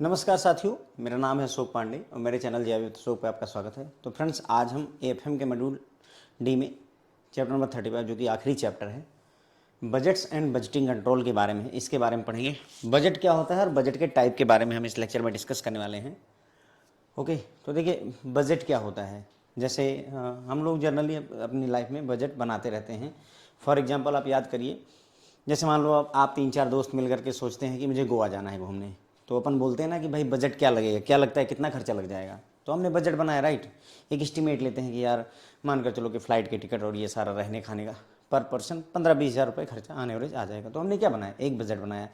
नमस्कार साथियों, मेरा नाम है अशोक पांडे और मेरे चैनल जय विद अशोक पे आपका स्वागत है। तो फ्रेंड्स, आज हम एएफएम के मॉड्यूल डी में चैप्टर नंबर 35 जो कि आखिरी चैप्टर है, बजट्स एंड बजटिंग कंट्रोल के बारे में, इसके बारे में पढ़ेंगे। बजट क्या होता है और बजट के टाइप के बारे में हम इस लेक्चर में डिस्कस करने वाले हैं। ओके, तो देखिए बजट क्या होता है। जैसे हम लोग जनरली अपनी लाइफ में बजट बनाते रहते हैं। फॉर एग्जांपल आप याद करिए, जैसे मान लो आप 3-4 दोस्त मिल करके सोचते हैं कि मुझे गोवा जाना है घूमने, तो अपन बोलते हैं ना कि भाई बजट क्या लगेगा, क्या लगता है कितना खर्चा लग जाएगा। तो हमने बजट बनाया, राइट। एक एस्टिमेट लेते हैं कि यार मानकर चलो कि फ़्लाइट के टिकट और ये सारा रहने खाने का पर पर्सन 15-20 हज़ार रुपये खर्चा ऑन एवरेज आ जाएगा। तो हमने क्या बनाया, एक बजट बनाया।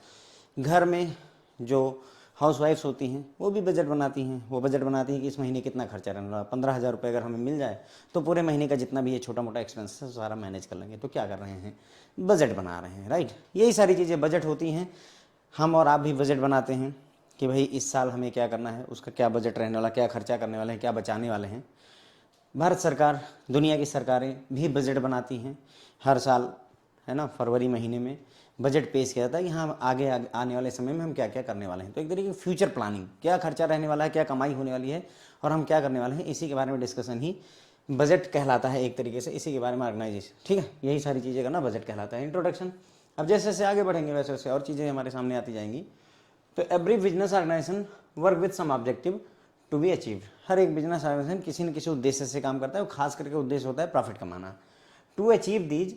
घर में जो हाउस वाइफ्स होती हैं वो भी बजट बनाती हैं। वो बजट बनाती हैं कि इस महीने कितना खर्चा रहने वाला। 15,000 रुपये अगर हमें मिल जाए तो पूरे महीने का जितना भी ये छोटा मोटा एक्सपेंस है सारा मैनेज कर लेंगे। तो क्या कर रहे हैं, बजट बना रहे हैं, राइट। यही सारी चीज़ें बजट होती हैं। हम और आप भी बजट बनाते हैं कि भाई इस साल हमें क्या करना है, उसका क्या बजट रहने वाला, क्या खर्चा करने वाले हैं, क्या बचाने वाले हैं। भारत सरकार, दुनिया की सरकारें भी बजट बनाती हैं हर साल, है ना। फरवरी महीने में बजट पेश किया जाता है कि हाँ आगे आने वाले समय में हम क्या क्या करने वाले हैं। तो एक तरीके की फ्यूचर प्लानिंग, क्या खर्चा रहने वाला है, क्या कमाई होने वाली है और हम क्या करने वाले हैं, इसी के बारे में डिस्कशन ही बजट कहलाता है एक तरीके से। इसी के बारे में ऑर्गेनाइजेशन, ठीक है, यही सारी चीज़ें करना बजट कहलाता है। इंट्रोडक्शन। अब जैसे जैसे आगे बढ़ेंगे वैसे वैसे और चीज़ें हमारे सामने आती जाएंगी। तो every business organisation work with some objective to be achieved. हर एक बिजनेस ऑर्गेनाइजेशन किसी न किसी उद्देश्य से काम करता है। वो खास करके उद्देश्य होता है प्रॉफिट कमाना। To achieve these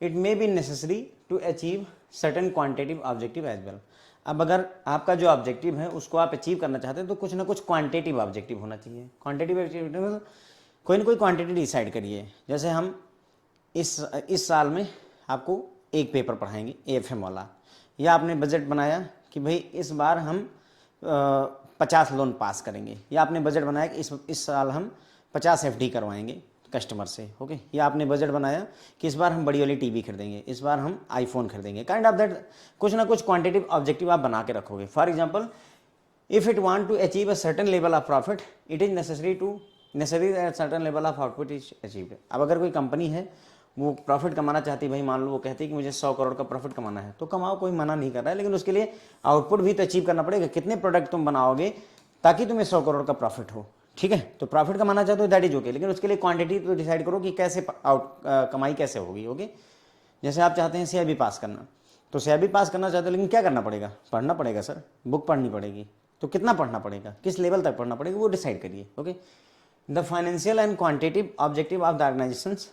it may be necessary to achieve certain quantitative objective as well. अब अगर आपका जो ऑब्जेक्टिव है उसको आप अचीव करना चाहते हैं तो कुछ ना कुछ क्वांटिटिव ऑब्जेक्टिव होना चाहिए। क्वांटिटिव ऑब्जेक्टिव मतलब कोई ना कोई क्वांटिटी डिसाइड करिए। जैसे हम इस साल में आपको एक पेपर पढ़ाएंगे एएफएम वाला, या आपने बजट बनाया कि भाई इस बार हम 50 लोन पास करेंगे, या आपने बजट बनाया कि इस साल हम 50 एफडी करवाएंगे कस्टमर से। ओके, या आपने बजट बनाया कि इस बार हम बड़ी वाली टीवी खरीदेंगे, इस बार हम आईफोन खरीदेंगे। काइंड ऑफ दैट कुछ ना कुछ क्वांटिटिव ऑब्जेक्टिव आप बना के रखोगे। For example, if it want to achieve a certain level of profit it is necessary that certain level of output is achieved. अब अगर कोई कंपनी है वो प्रॉफिट कमाना चाहती है, भाई मान लो वो कहती है कि मुझे 100 करोड़ का प्रॉफिट कमाना है, तो कमाओ, कोई मना नहीं कर रहा है, लेकिन उसके लिए आउटपुट भी तो अचीव करना पड़ेगा। कितने प्रोडक्ट तुम बनाओगे ताकि तुम्हें 100 करोड़ का प्रॉफिट हो, ठीक है। तो प्रॉफिट कमाना चाहते हो दैट इज ओके, लेकिन उसके लिए क्वांटिटी तो डिसाइड करो कि कैसे कमाई कैसे होगी। ओके, जैसे आप चाहते हैं सीआईबी पास करना, तो सीआईबी पास करना चाहते हो, लेकिन क्या करना पड़ेगा, पढ़ना पड़ेगा सर, बुक पढ़नी पड़ेगी। तो कितना पढ़ना पड़ेगा, किस लेवल तक पढ़ना पड़ेगा, वो डिसाइड करिए। Okay, the financial and quantitative objective of the organisations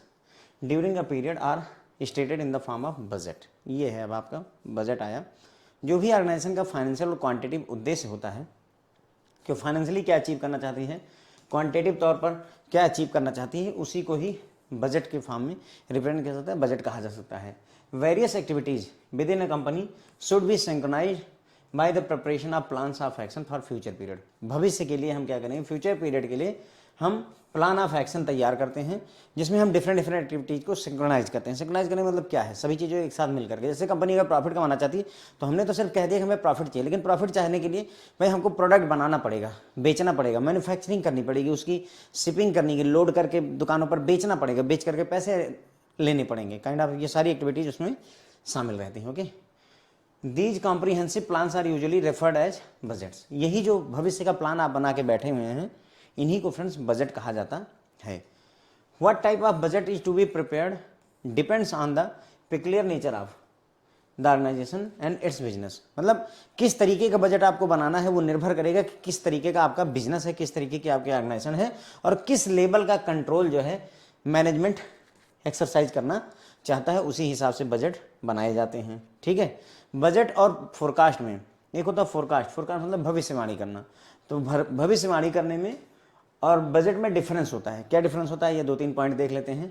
during a period are stated in the form of budget. ये है अब आपका बजट आया। जो भी ऑर्गेनाइजेशन का फाइनेंशियल और क्वांटिटिव उद्देश्य होता है कि फाइनेंशियली क्या अचीव करना चाहती है, क्वांटिटिव तौर पर क्या अचीव करना चाहती है, उसी को ही बजट के फॉर्म में रिप्रेजेंट किया जाता है, बजट कहा जा सकता है। Various activities within a company should be synchronised by the preparation of plans of action for future period. भविष्य के लिए हम क्या करेंगे, फ्यूचर पीरियड के लिए हम प्लान ऑफ एक्शन तैयार करते हैं, जिसमें हम डिफरेंट एक्टिविटीज़ को सिंक्रोनाइज करते हैं। सिंक्रोनाइज करने का मतलब क्या है, सभी चीज़ें एक साथ मिल करके। जैसे कंपनी अगर प्रॉफिट कमाना चाहती है तो हमने तो सिर्फ कह दिया कि हमें प्रॉफिट चाहिए, लेकिन प्रॉफिट चाहने के लिए भाई हमको प्रोडक्ट बनाना पड़ेगा, बेचना पड़ेगा, मैन्युफैक्चरिंग करनी पड़ेगी, उसकी शिपिंग करनी है, लोड करके दुकानों पर बेचना पड़ेगा, बेच करके पैसे लेने पड़ेंगे। काइंड ऑफ ये सारी एक्टिविटीज़ उसमें शामिल रहती हैं। Okay, these comprehensive plans are usually referred as budgets. यही जो भविष्य का प्लान आप बना के बैठे हुए हैं, इन्हीं को फ्रेंड्स बजट कहा जाता है। What type of budget is to be prepared depends on the peculiar nature of the organisation and its business. मतलब किस तरीके का बजट आपको बनाना है वो निर्भर करेगा कि किस तरीके का आपका बिजनेस है, किस तरीके की आपकी ऑर्गेनाइजेशन है, और किस लेवल का कंट्रोल जो है मैनेजमेंट एक्सरसाइज करना चाहता है, उसी हिसाब से बजट बनाए जाते हैं। ठीक है, बजट और फोरकास्ट में एक होता है फोरकास्ट। फोरकास्ट मतलब भविष्यवाणी करना। तो भविष्यवाणी करने में और बजट में डिफरेंस होता है। क्या डिफरेंस होता है, ये 2-3 पॉइंट देख लेते हैं।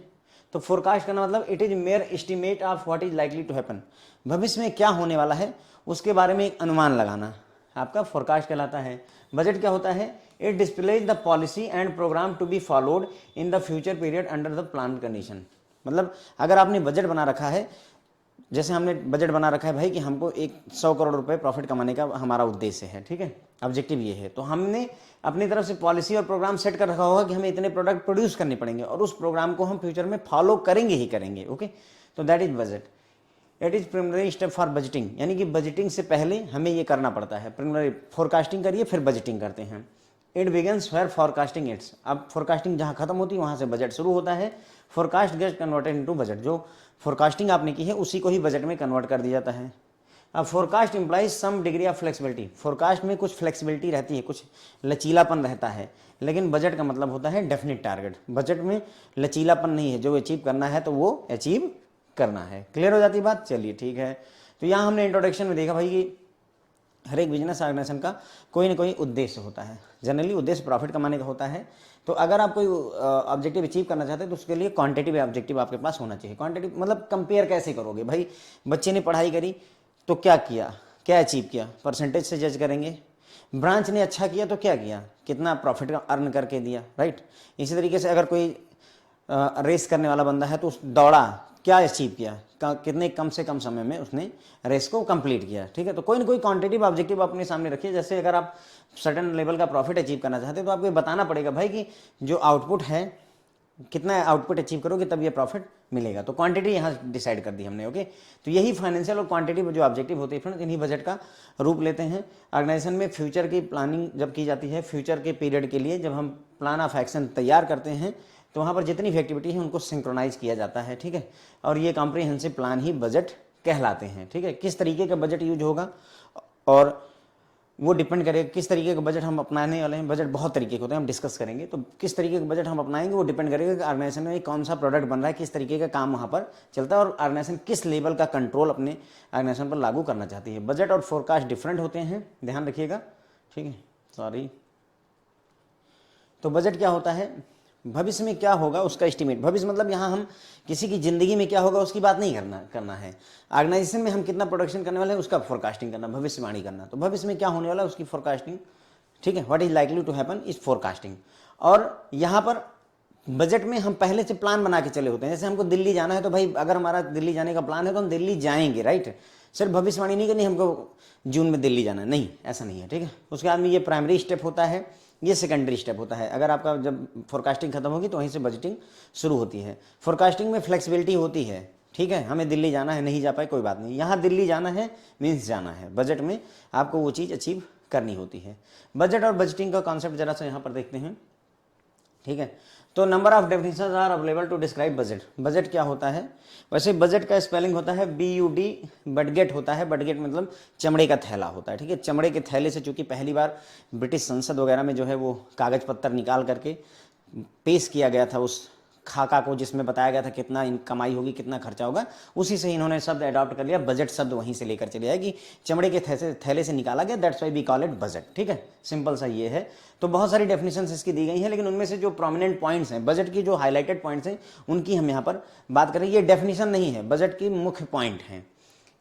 तो फोरकास्ट करना मतलब it is mere estimate of what is likely to happen. भविष्य में क्या होने वाला है उसके बारे में एक अनुमान लगाना आपका फोरकास्ट कहलाता है। बजट क्या होता है, it displays the policy and programme to be followed in the future period under the plan condition. मतलब अगर आपने बजट बना रखा है, जैसे हमने बजट बना रखा है भाई कि हमको 100 करोड़ रुपए प्रॉफिट कमाने का हमारा उद्देश्य है, ठीक है, ऑब्जेक्टिव ये है, तो हमने अपनी तरफ से पॉलिसी और प्रोग्राम सेट कर रखा होगा कि हमें इतने प्रोडक्ट प्रोड्यूस करने पड़ेंगे और उस प्रोग्राम को हम फ्यूचर में फॉलो करेंगे ही करेंगे। ओके, तो that is budget. It is preliminary step for budgeting, यानी कि बजटिंग से पहले हमें ये करना पड़ता है। प्रिलिमिनरी फोरकास्टिंग करिए फिर बजटिंग करते हैं। It begins where forecasting it's, अब फोरकास्टिंग जहाँ खत्म होती है वहाँ से बजट शुरू होता है। Forecast get converted into budget, जो फोरकास्टिंग आपने की है उसी को ही बजट में कन्वर्ट कर दिया जाता है। अब forecast implies some degree of flexibility, forecast में कुछ फ्लेक्सिबिलिटी रहती है, कुछ लचीलापन रहता है, लेकिन बजट का मतलब होता है डेफिनेट टारगेट। बजट में लचीलापन नहीं है, जो अचीव करना है तो वो अचीव करना है। क्लियर हो जाती बात, चलिए ठीक है। तो यहाँ हमने इंट्रोडक्शन में देखा भाई कि हर एक बिजनेस ऑर्गेनाइजेशन का कोई ना कोई उद्देश्य होता है। जनरली उद्देश्य प्रॉफिट कमाने का होता है। तो अगर आप कोई ऑब्जेक्टिव अचीव करना चाहते हैं तो उसके लिए क्वांटिटिव ऑब्जेक्टिव आपके पास होना चाहिए। क्वांटिटिव मतलब कंपेयर कैसे करोगे भाई, बच्चे ने पढ़ाई करी तो क्या किया, क्या अचीव किया, परसेंटेज से जज करेंगे। ब्रांच ने अच्छा किया तो क्या किया, कितना प्रॉफिट अर्न करके दिया, राइट। इसी तरीके से अगर कोई रेस करने वाला बंदा है तो उस दौड़ा, क्या अचीव किया, कितने कम से कम समय में उसने रेस को कंप्लीट किया, ठीक है। तो कोई ना कोई क्वांटिटिव ऑब्जेक्टिव अपने सामने रखिए। जैसे अगर आप सर्टेन लेवल का प्रॉफिट अचीव करना चाहते हैं तो आपको बताना पड़ेगा भाई कि जो आउटपुट है, कितना आउटपुट अचीव करोगे तब ये प्रॉफिट मिलेगा। तो क्वांटिटी यहाँ डिसाइड कर दी हमने, ओके। तो यही फाइनेंशियल और क्वांटिटी जो ऑब्जेक्टिव होते हैं फ्रेंड्स, इन्हीं बजट का रूप लेते हैं। ऑर्गेनाइजेशन में फ्यूचर की प्लानिंग जब की जाती है, फ्यूचर के पीरियड के लिए जब हम प्लान ऑफ एक्शन तैयार करते हैं तो वहाँ पर जितनी भी एक्टिविटी है उनको सिंक्रोनाइज किया जाता है, ठीक है। और ये कॉम्प्रिहेंसिव प्लान ही बजट कहलाते हैं, ठीक है। किस तरीके का बजट यूज होगा और वो डिपेंड करेगा किस तरीके का बजट हम अपनाने वाले हैं। बजट बहुत तरीके के होते हैं, हम डिस्कस करेंगे। तो किस तरीके का बजट हम अपनाएंगे वो डिपेंड करेगा कि ऑर्गेनाइजेशन में कौन सा प्रोडक्ट बन रहा है, किस तरीके का काम वहाँ पर चलता है और ऑर्गेनाइजेशन किस लेवल का कंट्रोल अपने ऑर्गेनाइजेशन पर लागू करना चाहती है। बजट और फोरकास्ट डिफरेंट होते हैं, ध्यान रखिएगा, ठीक है। सॉरी, तो बजट क्या होता है, भविष्य में क्या होगा उसका एस्टिमेट। भविष्य मतलब यहाँ हम किसी की जिंदगी में क्या होगा उसकी बात नहीं करना है। ऑर्गेनाइजेशन में हम कितना प्रोडक्शन करने वाले हैं उसका फोरकास्टिंग करना, भविष्यवाणी करना। तो भविष्य में क्या होने वाला है उसकी फोरकास्टिंग, ठीक है। What is likely to happen is forecasting. और यहाँ पर बजट में हम पहले से प्लान बना के चले होते हैं। जैसे हमको दिल्ली जाना है तो भाई अगर हमारा दिल्ली जाने का प्लान है तो हम दिल्ली जाएंगे, राइट। सिर्फ भविष्यवाणी नहीं करनी हमको जून में दिल्ली जाना है, नहीं, ऐसा नहीं है, ठीक है। उसके बाद में ये प्राइमरी स्टेप होता है, ये सेकेंडरी स्टेप होता है। अगर आपका जब फोरकास्टिंग खत्म होगी तो वहीं से बजटिंग शुरू होती है। फोरकास्टिंग में फ्लेक्सिबिलिटी होती है, ठीक है। हमें दिल्ली जाना है, नहीं जा पाए कोई बात नहीं, यहाँ दिल्ली जाना है मीन्स जाना है। बजट में आपको वो चीज़ अचीव करनी होती है। बजट और बजटिंग का कॉन्सेप्ट जरा सा यहाँ पर देखते हैं, ठीक है। तो number of definitions are available to describe budget. Budget क्या होता है, वैसे बजट का स्पेलिंग होता है BUD, बटगेट होता है। बटगेट मतलब चमड़े का थैला होता है, ठीक है। चमड़े के थैले से, चूंकि पहली बार ब्रिटिश संसद वगैरह में जो है वो कागज पत्तर निकाल करके पेश किया गया था उस खाका को, जिसमें बताया गया था कितना कमाई होगी, कितना खर्चा होगा, उसी से इन्होंने शब्द अडॉप्ट कर लिया। बजट शब्द वहीं से लेकर चले आए कि चमड़े के थैले से निकाला गया, that's why we call it budget, ठीक है। सिंपल सा ये है। तो बहुत सारी डेफिनेशंस इसकी दी गई हैं, लेकिन उनमें से जो प्रोमिनेंट पॉइंट्स हैं, बजट की जो हाईलाइटेड पॉइंट्स हैं उनकी हम यहाँ पर बात करें। ये डेफिनेशन नहीं है, बजट की मुख्य पॉइंट हैं।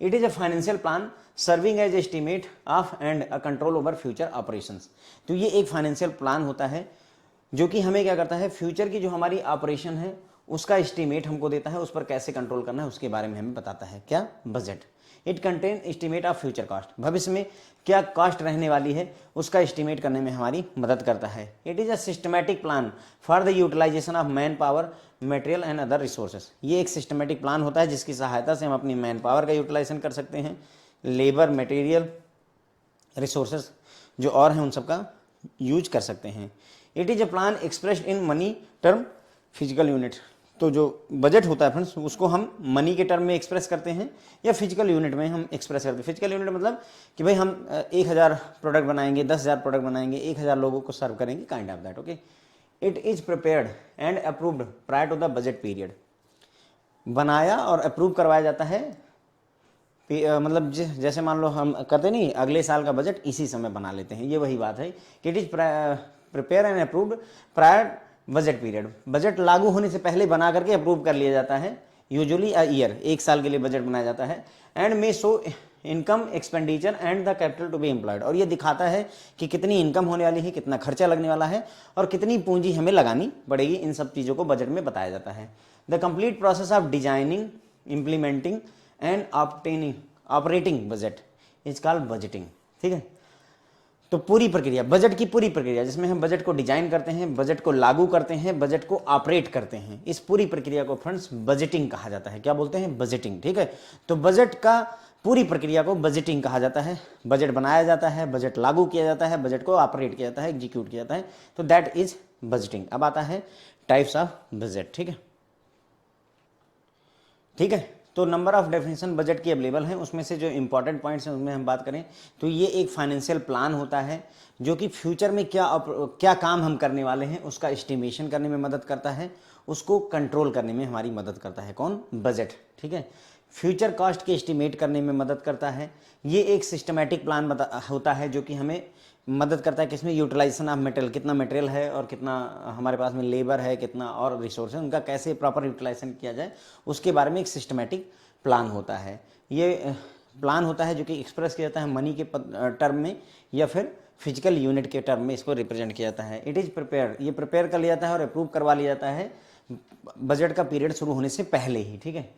It is a financial plan serving as estimate of and a control over future operations. तो ये एक फाइनेंशियल प्लान होता है जो कि हमें क्या करता है, फ्यूचर की जो हमारी ऑपरेशन है उसका एस्टीमेट हमको देता है, उस पर कैसे कंट्रोल करना है उसके बारे में हमें बताता है। क्या, budget. It contain estimate of future cost, भविष्य में क्या कॉस्ट रहने वाली है उसका एस्टीमेट करने में हमारी मदद करता है। It is a systematic plan for the utilisation of man power, material and other resources. ये एक सिस्टमैटिक प्लान होता है जिसकी सहायता से हम अपनी मैन पावर का यूटिलाइजेशन कर सकते हैं, लेबर, मटेरियल, रिसोर्सेज जो और हैं उन सबका यूज कर सकते हैं। It is a plan expressed in money term, physical unit. तो जो बजट होता है फ्रेंड्स उसको हम मनी के टर्म में एक्सप्रेस करते हैं या फिजिकल यूनिट में हम एक्सप्रेस करते हैं। फिजिकल यूनिट मतलब कि भाई हम 1000 प्रोडक्ट बनाएंगे, 10,000 प्रोडक्ट बनाएंगे, 1000 लोगों को सर्व करेंगे, kind of that, okay. It is prepared and approved prior to the budget period. बनाया और अप्रूव करवाया जाता है, मतलब जैसे मान लो हम करते नहीं, अगले साल का बजट इसी समय बना लेते हैं, ये वही बात है कि it is prepare and approved prior budget period. Budget लागू होने से पहले बना करके अप्रूव कर लिया जाता है, यूजुअली अ ईयर, एक साल के लिए बजट बनाया जाता है। And may show income, expenditure and the capital to be employed. और ये दिखाता है कि कितनी इनकम होने वाली है, कितना खर्चा लगने वाला है और कितनी पूंजी हमें लगानी पड़ेगी। इन सब चीज़ों को बजट में बताया जाता है। The complete process of designing, implementing and obtaining operating budget is called budgeting, ठीक है। तो पूरी प्रक्रिया, बजट की पूरी प्रक्रिया जिसमें हम बजट को डिजाइन करते हैं, बजट को लागू करते हैं, बजट को ऑपरेट करते हैं, इस पूरी प्रक्रिया को फ्रेंड्स बजटिंग कहा जाता है। क्या बोलते हैं? बजटिंग। ठीक है, तो बजट का पूरी प्रक्रिया को बजटिंग कहा जाता है। बजट बनाया जाता है, बजट लागू किया जाता है, बजट को ऑपरेट किया जाता है, एग्जीक्यूट किया जाता है, तो दैट इज बजटिंग। अब आता है टाइप्स ऑफ बजट। ठीक है, ठीक है, तो नंबर ऑफ डेफिनेशन बजट की अवेलेबल हैं, उसमें से जो इंपॉर्टेंट पॉइंट्स हैं उनमें हम बात करें तो ये एक फाइनेंशियल प्लान होता है जो कि फ्यूचर में क्या काम हम करने वाले हैं उसका एस्टिमेशन करने में मदद करता है, उसको कंट्रोल करने में हमारी मदद करता है। कौन? बजट। ठीक है, फ्यूचर कॉस्ट के एस्टिमेट करने में मदद करता है। ये एक सिस्टमैटिक प्लान होता है जो कि हमें मदद करता है किसमें? यूटिलाइजेशन ऑफ मटेरियल, कितना मटेरियल है और कितना हमारे पास में लेबर है, कितना और रिसोर्स है, उनका कैसे प्रॉपर यूटिलाइजेशन किया जाए उसके बारे में एक सिस्टमैटिक प्लान होता है। ये प्लान होता है जो कि एक्सप्रेस किया जाता है मनी के टर्म में या फिर फिजिकल यूनिट के टर्म में इसको रिप्रेजेंट किया जाता है। इट इज़ प्रिपेयर, ये प्रिपेयर कर लिया जाता है और अप्रूव करवा लिया जाता है बजट का पीरियड शुरू होने से पहले ही। ठीक है,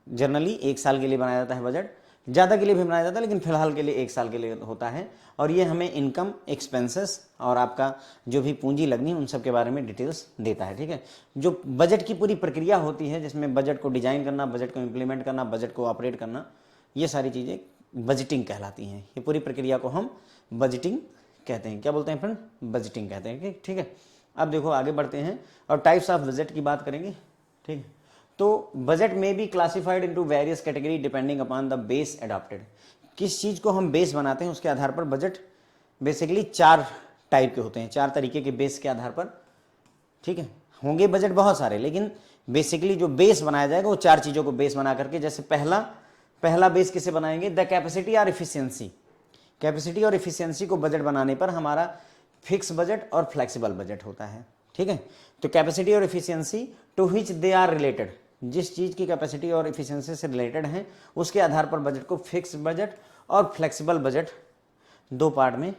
जनरली 1 साल के लिए बनाया जाता है बजट, ज़्यादा के लिए भी बनाया जाता है लेकिन फिलहाल के लिए 1 साल के लिए होता है। और ये हमें इनकम, एक्सपेंसेस और आपका जो भी पूंजी लगनी उन सब के बारे में डिटेल्स देता है। ठीक है, जो बजट की पूरी प्रक्रिया होती है जिसमें बजट को डिजाइन करना, बजट को इम्प्लीमेंट करना, बजट को ऑपरेट करना, ये सारी चीज़ें बजटिंग कहलाती हैं। ये पूरी प्रक्रिया को हम बजटिंग कहते हैं। क्या बोलते हैं फ्रेंड? बजटिंग कहते हैं। ठीक है, अब देखो आगे बढ़ते हैं और टाइप्स ऑफ बजट की बात करेंगे। ठीक है, तो बजट में be classified into various category depending upon the base adopted. किस चीज़ को हम बेस बनाते हैं उसके आधार पर बजट बेसिकली 4 टाइप के होते हैं, 4 तरीके के बेस के आधार पर। ठीक है, होंगे बजट बहुत सारे लेकिन बेसिकली जो बेस बनाया जाएगा वो 4 चीज़ों को बेस बना करके, जैसे पहला बेस किसे बनाएंगे? द कैपेसिटी और इफिशियंसी। कैपेसिटी और इफिशियंसी को बजट बनाने पर हमारा फिक्स बजट और फ्लेक्सिबल बजट होता है। ठीक है, तो कैपेसिटी और efficiency to which they are related, जिस चीज़ की कैपेसिटी और इफिशियंसी से रिलेटेड हैं उसके आधार पर बजट को फिक्स बजट और फ्लेक्सिबल बजट 2 पार्ट में,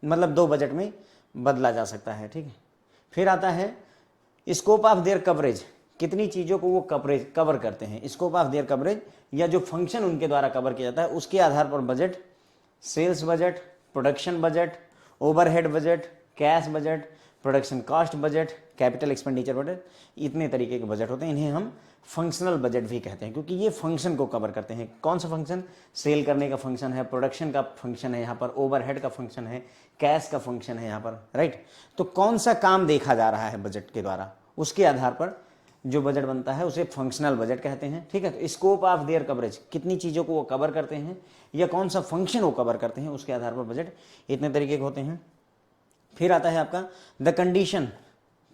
मतलब 2 बजट में बदला जा सकता है। ठीक है, फिर आता है स्कोप ऑफ देयर कवरेज, कितनी चीज़ों को वो कवर करते हैं। स्कोप ऑफ देयर कवरेज या जो फंक्शन उनके द्वारा कवर किया जाता है उसके आधार पर budget, sales budget, production budget, overhead budget, cash budget, production cost budget, capital expenditure budget, इतने तरीके के बजट होते हैं। इन्हें हम फंक्शनल बजट भी कहते हैं क्योंकि ये फंक्शन को कवर करते हैं। कौन सा फंक्शन? सेल करने का फंक्शन है, प्रोडक्शन का फंक्शन है यहाँ पर, ओवरहेड का फंक्शन है, कैश का फंक्शन है यहाँ पर। राइट, तो कौन सा काम देखा जा रहा है बजट के द्वारा, उसके आधार पर जो बजट बनता है उसे फंक्शनल बजट कहते हैं। ठीक है, तो स्कोप ऑफ देयर कवरेज, कितनी चीज़ों को वो कवर करते हैं या कौन सा फंक्शन वो कवर करते हैं उसके आधार पर बजट इतने तरीके के होते हैं। फिर आता है आपका द कंडीशन।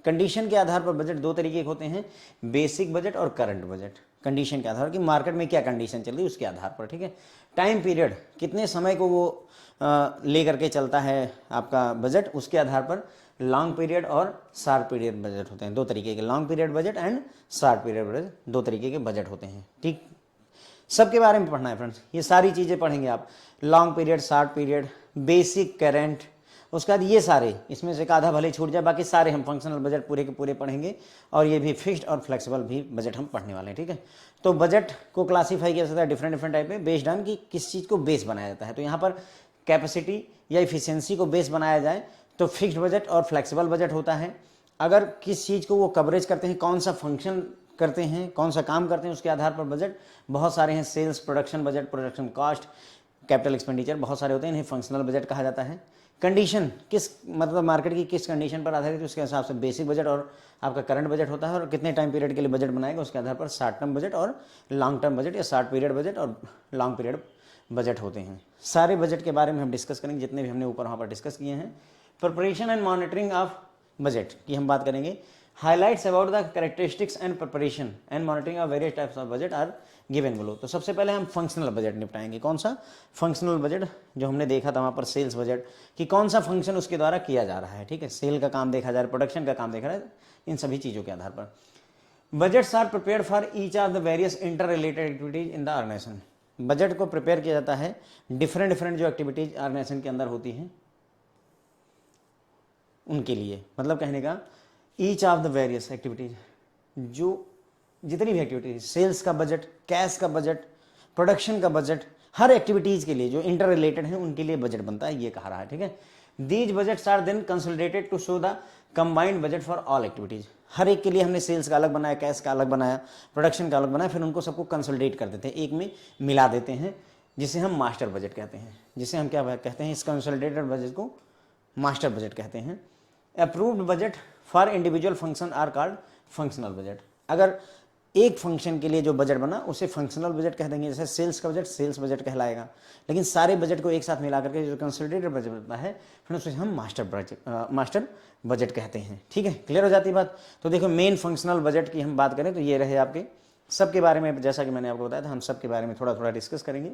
कंडीशन के आधार पर बजट 2 तरीके के होते हैं, बेसिक बजट और करंट बजट। कंडीशन के आधार पर कि मार्केट में क्या कंडीशन चल रही है उसके आधार पर। ठीक है, टाइम पीरियड, कितने समय को वो ले करके चलता है आपका बजट, उसके आधार पर लॉन्ग पीरियड और शार्ट पीरियड बजट होते हैं। 2 तरीके के, long period budget and short period budget, 2 तरीके के बजट होते हैं। ठीक, सबके बारे में पढ़ना है फ्रेंड्स, ये सारी चीज़ें पढ़ेंगे आप, long period, short period, basic, current, उसके बाद ये सारे, इसमें से एक आधा भले छूट जाए, बाकी सारे हम फंक्शनल बजट पूरे के पूरे पढ़ेंगे और ये भी फिक्स्ड और फ्लेक्सिबल भी बजट हम पढ़ने वाले हैं। ठीक है, तो बजट को क्लासीफाई किया जाता है डिफरेंट टाइप में बेस्ड ऑन कि किस चीज़ को बेस बनाया जाता है। तो यहाँ पर कैपेसिटी या इफिशियंसी को बेस बनाया जाए तो फिक्स्ड बजट और फ्लेक्सिबल बजट होता है। अगर किस चीज़ को वो कवरेज करते हैं, कौन सा फंक्शन करते हैं, कौन सा काम करते हैं, उसके आधार पर बजट बहुत सारे हैं। Sales, production budget, production cost, capital expenditure, बहुत सारे होते हैं, इन्हें फंक्शनल बजट कहा जाता है। कंडीशन, किस मतलब मार्केट की किस कंडीशन पर आधारित है उसके हिसाब से बेसिक बजट और आपका करंट बजट होता है। और कितने टाइम पीरियड के लिए बजट बनाएगा उसके आधार पर शॉर्ट टर्म बजट और लॉन्ग टर्म बजट या शॉर्ट पीरियड बजट और लॉन्ग पीरियड बजट होते हैं। सारे बजट के बारे में हम डिस्कस करेंगे, जितने भी हमने ऊपर वहाँ पर डिस्कस किए हैं। Preparation and monitoring of budget की हम बात करेंगे। Highlights about the characteristics and preparation and monitoring of various types of budget are given below. तो सबसे पहले हम फंक्शनल बजट निपटाएंगे। कौन सा? फंक्शनल बजट, जो हमने देखा था वहाँ पर सेल्स बजट, कि कौन सा फंक्शन उसके द्वारा किया जा रहा है। ठीक है, सेल का काम देखा जा रहा है, प्रोडक्शन का काम देखा रहा है, इन सभी चीज़ों के आधार पर budgets are prepared for each of the various interrelated activities in the organisation. Budget को प्रिपेयर किया जाता है डिफरेंट जो एक्टिविटीज ऑर्गेनाइजेशन के अंदर होती हैं उनके लिए। मतलब कहने का each of the various activities, जो जितनी भी एक्टिविटीज, सेल्स का बजट, कैश का बजट, प्रोडक्शन का बजट, हर एक्टिविटीज़ के लिए जो इंटर रिलेटेड है उनके लिए बजट बनता है, ये कहा रहा है। ठीक है, these budgets are then consolidated to show the combined budget for all activities. हर एक के लिए हमने सेल्स का अलग बनाया, कैश का अलग बनाया, प्रोडक्शन का अलग बनाया, फिर उनको सबको कंसोलिडेट कर देते हैं, एक में मिला देते हैं, जिसे हम मास्टर बजट कहते हैं। जिसे हम क्या कहते हैं, इस कंसोलिडेटेड बजट को मास्टर बजट कहते हैं। Approved budget for individual function are called functional budget. अगर एक फंक्शन के लिए जो बजट बना उसे फंक्शनल बजट कह देंगे। जैसे सेल्स का बजट सेल्स बजट कहलाएगा, लेकिन सारे बजट को एक साथ मिला करके जो कंसोलिडेटेड बजट बनता है फिर उसे हम मास्टर बजट कहते हैं। ठीक है, क्लियर हो जाती है बात। तो देखो मेन फंक्शनल बजट की हम बात करें तो ये रहे आपके, सबके बारे में जैसा कि मैंने आपको बताया था हम सबके बारे में थोड़ा थोड़ा डिस्कस करेंगे।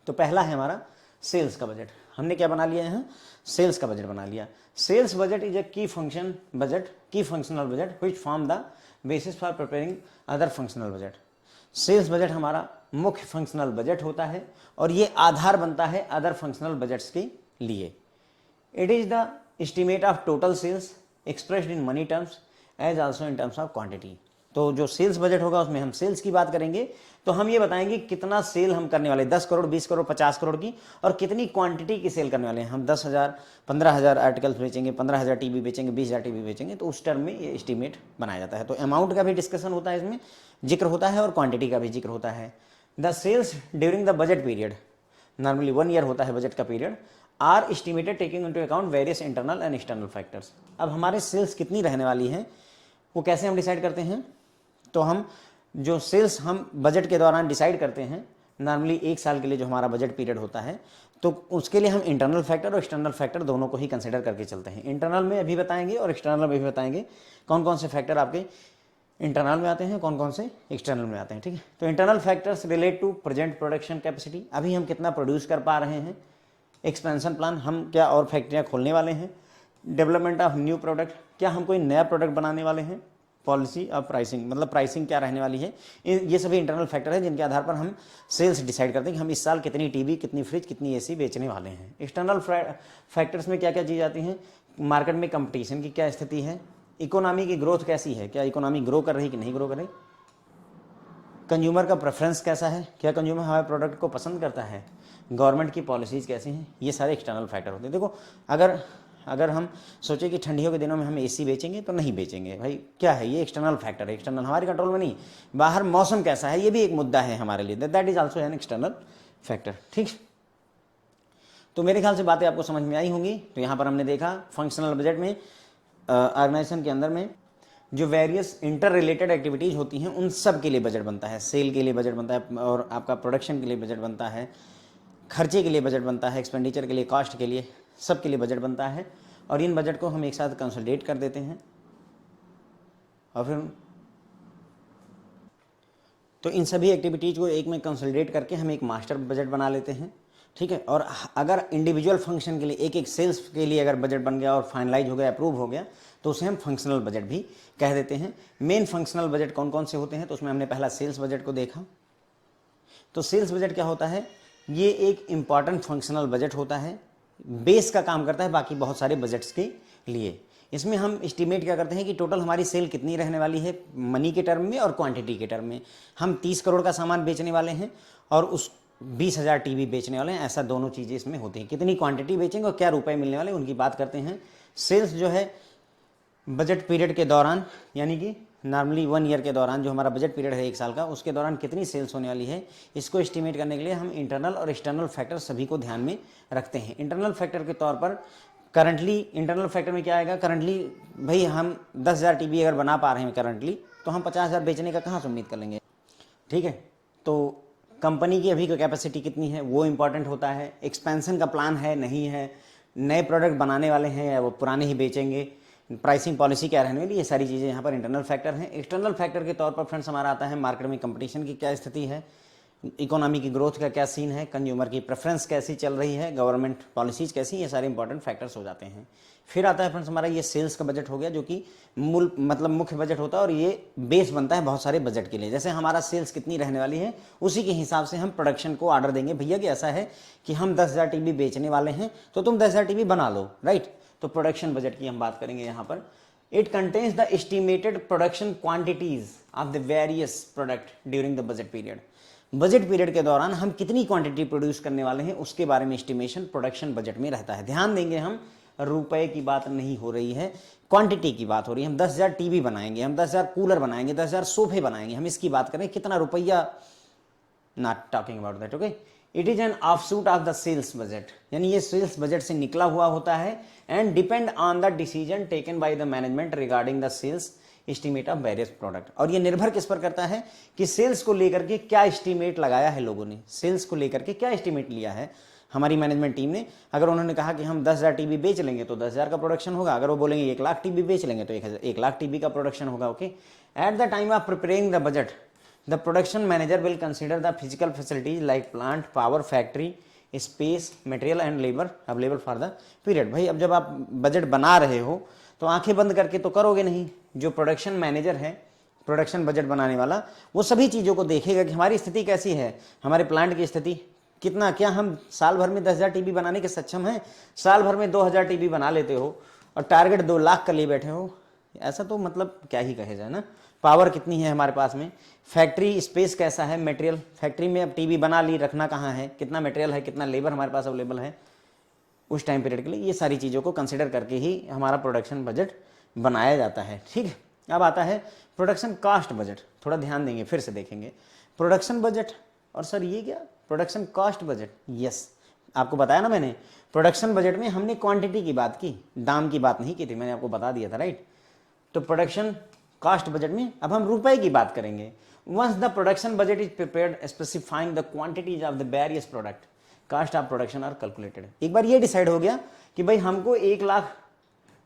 तो पहला है हमारा सेल्स का बजट। हमने क्या बना लिया है, सेल्स का बजट बना लिया। Sales budget is a key function budget, key functional budget which form the basis for preparing other functional budget. Sales budget हमारा मुख्य फंक्शनल बजट होता है और ये आधार बनता है अदर फंक्शनल बजट्स के लिए। It is the estimate of total sales expressed in money terms as also in terms of quantity. तो जो सेल्स बजट होगा उसमें हम सेल्स की बात करेंगे, तो हम ये बताएंगे कितना सेल हम करने वाले, 10 करोड़ 20 करोड़ 50 करोड़ की, और कितनी क्वांटिटी की सेल करने वाले हैं। हम 10,000 15,000 आर्टिकल्स बेचेंगे, 15,000 टीवी बेचेंगे, 20,000 टीवी बेचेंगे, तो उस टर्म में ये एस्टिमेट बनाया जाता है। तो अमाउंट का भी डिस्कशन होता है, इसमें जिक्र होता है, और क्वांटिटी का भी जिक्र होता है। The sales during the budget period, normally 1 year होता है बजट का period, are estimated taking into account various internal and external factors. अब हमारे सेल्स कितनी रहने वाली हैं वो कैसे हम डिसाइड करते हैं, तो हम जो सेल्स हम बजट के दौरान डिसाइड करते हैं, नॉर्मली 1 साल के लिए जो हमारा बजट पीरियड होता है, तो उसके लिए हम इंटरनल फैक्टर और एक्सटर्नल फैक्टर दोनों को ही कंसिडर करके चलते हैं। इंटरनल में अभी बताएंगे और एक्सटर्नल में भी बताएंगे कौन कौन से फैक्टर आपके इंटरनल में आते हैं, कौन कौन से एक्सटर्नल में आते हैं। ठीक है, तो internal factors relate to present production capacity, अभी हम कितना प्रोड्यूस कर पा रहे हैं। एक्सपेंशन प्लान, हम क्या और फैक्ट्रियाँ खोलने वाले हैं। डेवलपमेंट ऑफ न्यू प्रोडक्ट, क्या हम कोई नया प्रोडक्ट बनाने वाले हैं। पॉलिसी ऑफ प्राइसिंग, मतलब प्राइसिंग क्या रहने वाली है। ये सभी इंटरनल फैक्टर है जिनके आधार पर हम सेल्स डिसाइड करते हैं कि हम इस साल कितनी टीवी, कितनी फ्रिज, कितनी एसी बेचने वाले हैं। एक्सटर्नल फैक्टर्स में क्या क्या चीज़ आती हैं, मार्केट में कंपटीशन की क्या स्थिति है, इकोनॉमी की ग्रोथ कैसी है, क्या इकोनॉमी ग्रो कर रही कि नहीं ग्रो कर रही, कंज्यूमर का प्रेफरेंस कैसा है, क्या कंज्यूमर हमारे प्रोडक्ट को पसंद करता है, गवर्नमेंट की पॉलिसीज़ कैसी हैं। ये सारे एक्सटर्नल फैक्टर होते हैं। देखो अगर हम सोचे कि ठंडियों के दिनों में हम एसी बेचेंगे तो नहीं बेचेंगे, भाई क्या है, ये एक्सटर्नल फैक्टर है, एक्सटर्नल हमारे कंट्रोल में नहीं। बाहर मौसम कैसा है ये भी एक मुद्दा है हमारे लिए, that is also an external factor. ठीक, तो मेरे ख्याल से बातें आपको समझ में आई होंगी। तो यहाँ पर हमने देखा फंक्शनल बजट में ऑर्गेनाइजेशन के अंदर में जो वेरियस इंटर रिलेटेड एक्टिविटीज़ होती हैं उन सब के लिए बजट बनता है। सेल के लिए बजट बनता है, और आपका प्रोडक्शन के लिए बजट बनता है, खर्चे के लिए बजट बनता है, एक्सपेंडिचर के लिए, कॉस्ट के लिए, सब के लिए बजट बनता है। और इन बजट को हम एक साथ कंसोलिडेट कर देते हैं, और फिर तो इन सभी एक्टिविटीज़ को एक में कंसोलिडेट करके हम एक मास्टर बजट बना लेते हैं। ठीक है, और अगर इंडिविजुअल फंक्शन के लिए एक एक सेल्स के लिए अगर बजट बन गया और फाइनलाइज हो गया, अप्रूव हो गया, तो उसे हम फंक्शनल बजट भी कह देते हैं। मेन फंक्शनल बजट कौन कौन से होते हैं, तो उसमें हमने पहला सेल्स बजट को देखा। तो सेल्स बजट क्या होता है, ये एक इम्पॉर्टेंट फंक्शनल बजट होता है, बेस का काम करता है बाकी बहुत सारे बजट्स के लिए। इसमें हम एस्टिमेट क्या करते हैं कि टोटल हमारी सेल कितनी रहने वाली है मनी के टर्म में और क्वांटिटी के टर्म में। हम 30 करोड़ का सामान बेचने वाले हैं और उस 20,000 टीवी बेचने वाले हैं, ऐसा दोनों चीज़ें इसमें होती हैं। कितनी क्वांटिटी बेचेंगे और क्या रुपए मिलने वाले उनकी बात करते हैं। सेल्स जो है बजट पीरियड के दौरान, यानी कि नॉर्मली 1 ईयर के दौरान जो हमारा बजट पीरियड है 1 साल का, उसके दौरान कितनी सेल्स होने वाली है, इसको एस्टिमेट करने के लिए हम इंटरनल और एक्सटर्नल फैक्टर सभी को ध्यान में रखते हैं। इंटरनल फैक्टर के तौर पर करंटली, इंटरनल फैक्टर में क्या आएगा, करंटली भाई हम 10,000 टीवी अगर बना पा रहे हैं करंटली, तो हम 50,000 बेचने का कहाँ से उम्मीद कर लेंगे। ठीक है, तो कंपनी की अभी कैपेसिटी कितनी है वो इंपॉर्टेंट होता है। एक्सपेंशन का प्लान है नहीं है, नए प्रोडक्ट बनाने वाले हैं या वो पुराने ही बेचेंगे, प्राइसिंग पॉलिसी क्या रहने वाली, ये सारी चीज़ें यहाँ पर इंटरनल फैक्टर हैं। एक्सटर्नल फैक्टर के तौर पर फ्रेंड्स हमारा आता है मार्केट में कंपटीशन की क्या स्थिति है, इकोनॉमी की ग्रोथ का क्या सीन है, कंज्यूमर की प्रेफरेंस कैसी चल रही है, गवर्नमेंट पॉलिसीज़ कैसी, ये सारे इंपॉर्टेंट फैक्टर्स हो जाते हैं। फिर आता है फ्रेंड्स हमारा ये सेल्स का बजट हो गया, जो कि मतलब मुख्य बजट होता है और ये बेस बनता है बहुत सारे बजट के लिए। जैसे हमारा सेल्स कितनी रहने वाली है उसी के हिसाब से हम प्रोडक्शन को ऑर्डर देंगे, भैया कि ऐसा है कि हम 10,000 टीवी बेचने वाले हैं तो तुम 10,000 टीवी बना लो, राइट। तो प्रोडक्शन बजट की हम बात करेंगे यहाँ पर। It contains the estimated production quantities of the various product during the budget period. Budget period के दौरान हम कितनी क्वांटिटी प्रोड्यूस करने वाले हैं उसके बारे में एस्टिमेशन प्रोडक्शन बजट में रहता है। ध्यान देंगे, हम रुपए की बात नहीं हो रही है, क्वांटिटी की बात हो रही है। हम 10,000 टीवी बनाएंगे, हम 10,000 कूलर बनाएंगे, 10,000 सोफे बनाएंगे, हम इसकी बात करें कितना रुपया, not talking about that, okay. It is an offshoot of the sales budget, यानी ये सेल्स बजट से निकला हुआ होता है and depend on the decision taken by the management regarding the sales estimate of various product. और ये निर्भर किस पर करता है कि सेल्स को लेकर के क्या एस्टीमेट लगाया है लोगों ने, सेल्स को लेकर के क्या एस्टीमेट लिया है हमारी मैनेजमेंट टीम ने। अगर उन्होंने कहा कि हम 10,000 टीवी बेच लेंगे तो 10,000 का प्रोडक्शन होगा, अगर वो बोलेंगे 1,00,000 टीवी बेच लेंगे तो 1,00,000 टीवी का प्रोडक्शन होगा, okay. At the time of preparing the budget the production manager will consider the physical facilities like plant, power, factory, space, material and labour available for the period. भाई अब जब आप budget बना रहे हो तो आंखें बंद करके तो करोगे नहीं। जो प्रोडक्शन मैनेजर है, प्रोडक्शन बजट बनाने वाला, वो सभी चीज़ों को देखेगा कि हमारी स्थिति कैसी है, हमारे प्लांट की स्थिति कितना, क्या हम साल भर में 10,000 टीवी बनाने के सक्षम हैं, साल भर में 2,000 टीवी बना लेते हो और टारगेट 2,00,000 का लिए बैठे हो, ऐसा तो मतलब क्या ही कहे जाए ना। पावर कितनी है हमारे पास में, फैक्ट्री स्पेस कैसा है, मटेरियल, फैक्ट्री में अब टीवी बना ली, रखना कहाँ है, कितना मटेरियल है, कितना लेबर हमारे पास अवेलेबल है उस टाइम पीरियड के लिए, ये सारी चीज़ों को कंसिडर करके ही हमारा प्रोडक्शन बजट बनाया जाता है, ठीक है। अब आता है प्रोडक्शन कॉस्ट बजट, थोड़ा ध्यान देंगे, फिर से देखेंगे प्रोडक्शन बजट। और सर ये क्या, प्रोडक्शन कॉस्ट बजट, यस, आपको बताया ना मैंने, प्रोडक्शन बजट में हमने क्वांटिटी की बात की, दाम की बात नहीं की थी, मैंने आपको बता दिया था, राइट। तो प्रोडक्शन कॉस्ट बजट में अब हम रुपए की बात करेंगे। Once the production budget is prepared specifying the quantities of the various product, cost of production are calculated. एक बार ये डिसाइड हो गया कि भाई हमको 1,00,000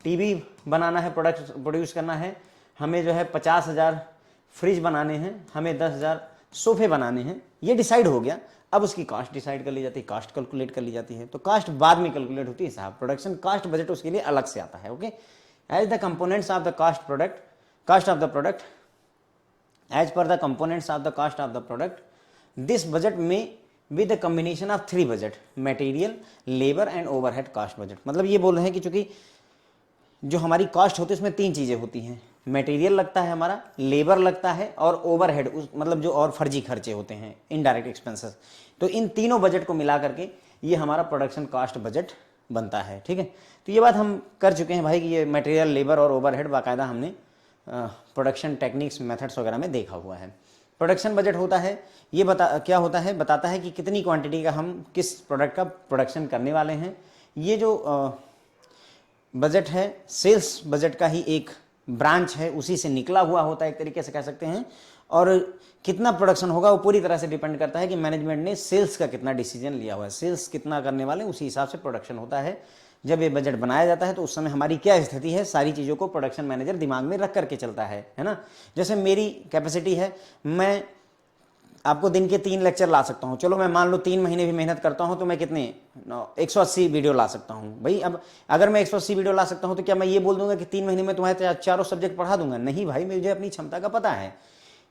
टीवी बनाना है, प्रोड्यूस करना है, हमें जो है 50,000 फ्रिज बनाने हैं, हमें 10,000 सोफे बनाने हैं, ये डिसाइड हो गया। अब उसकी कास्ट डिसाइड कर ली जाती है, कास्ट कैलकुलेट कर ली जाती है। तो कास्ट बाद में कैलकुलेट होती है साहब, प्रोडक्शन कास्ट बजट उसके लिए अलग से आता है, okay. As the components of the cost of the product, as per the components of the cost of the product, this budget में with the combination of 3 budget, material, labour and overhead cost budget. मतलब ये बोल रहे हैं कि चूंकि जो हमारी कॉस्ट होती है उसमें 3 चीजें होती हैं, मटेरियल लगता है हमारा, लेबर लगता है और ओवरहेड, मतलब जो और फर्जी खर्चे होते हैं, इनडायरेक्ट एक्सपेंसेस। तो इन तीनों बजट को मिला करके ये हमारा प्रोडक्शन कॉस्ट बजट बनता है, ठीक है। तो ये बात हम कर चुके हैं भाई कि ये मटेरियल, लेबर और ओवरहेड बाकायदा हमने प्रोडक्शन टेक्निक्स, मेथड्स वगैरह में देखा हुआ है। प्रोडक्शन बजट होता है, ये क्या होता है, बताता है कि कितनी क्वांटिटी का हम किस प्रोडक्ट का प्रोडक्शन करने वाले हैं। ये जो बजट है सेल्स बजट का ही एक ब्रांच है, उसी से निकला हुआ होता है एक तरीके से कह सकते हैं। और कितना प्रोडक्शन होगा वो पूरी तरह से डिपेंड करता है कि मैनेजमेंट ने सेल्स का कितना डिसीजन लिया हुआ है, सेल्स कितना करने वाले उसी हिसाब से प्रोडक्शन होता है। जब ये बजट बनाया जाता है तो उस समय हमारी क्या स्थिति है, सारी चीज़ों को प्रोडक्शन मैनेजर दिमाग में रख करके चलता है ना। जैसे मेरी कैपेसिटी है, मैं आपको दिन के 3 लेक्चर ला सकता हूँ, चलो मैं मान लो 3 महीने भी मेहनत करता हूँ तो मैं कितने 180 वीडियो ला सकता हूँ। भाई अब अगर मैं 180 वीडियो ला सकता हूँ तो क्या मैं ये बोल दूंगा कि 3 महीने में तुम्हारे चारों सब्जेक्ट पढ़ा दूंगा? नहीं भाई, मुझे अपनी क्षमता का पता है,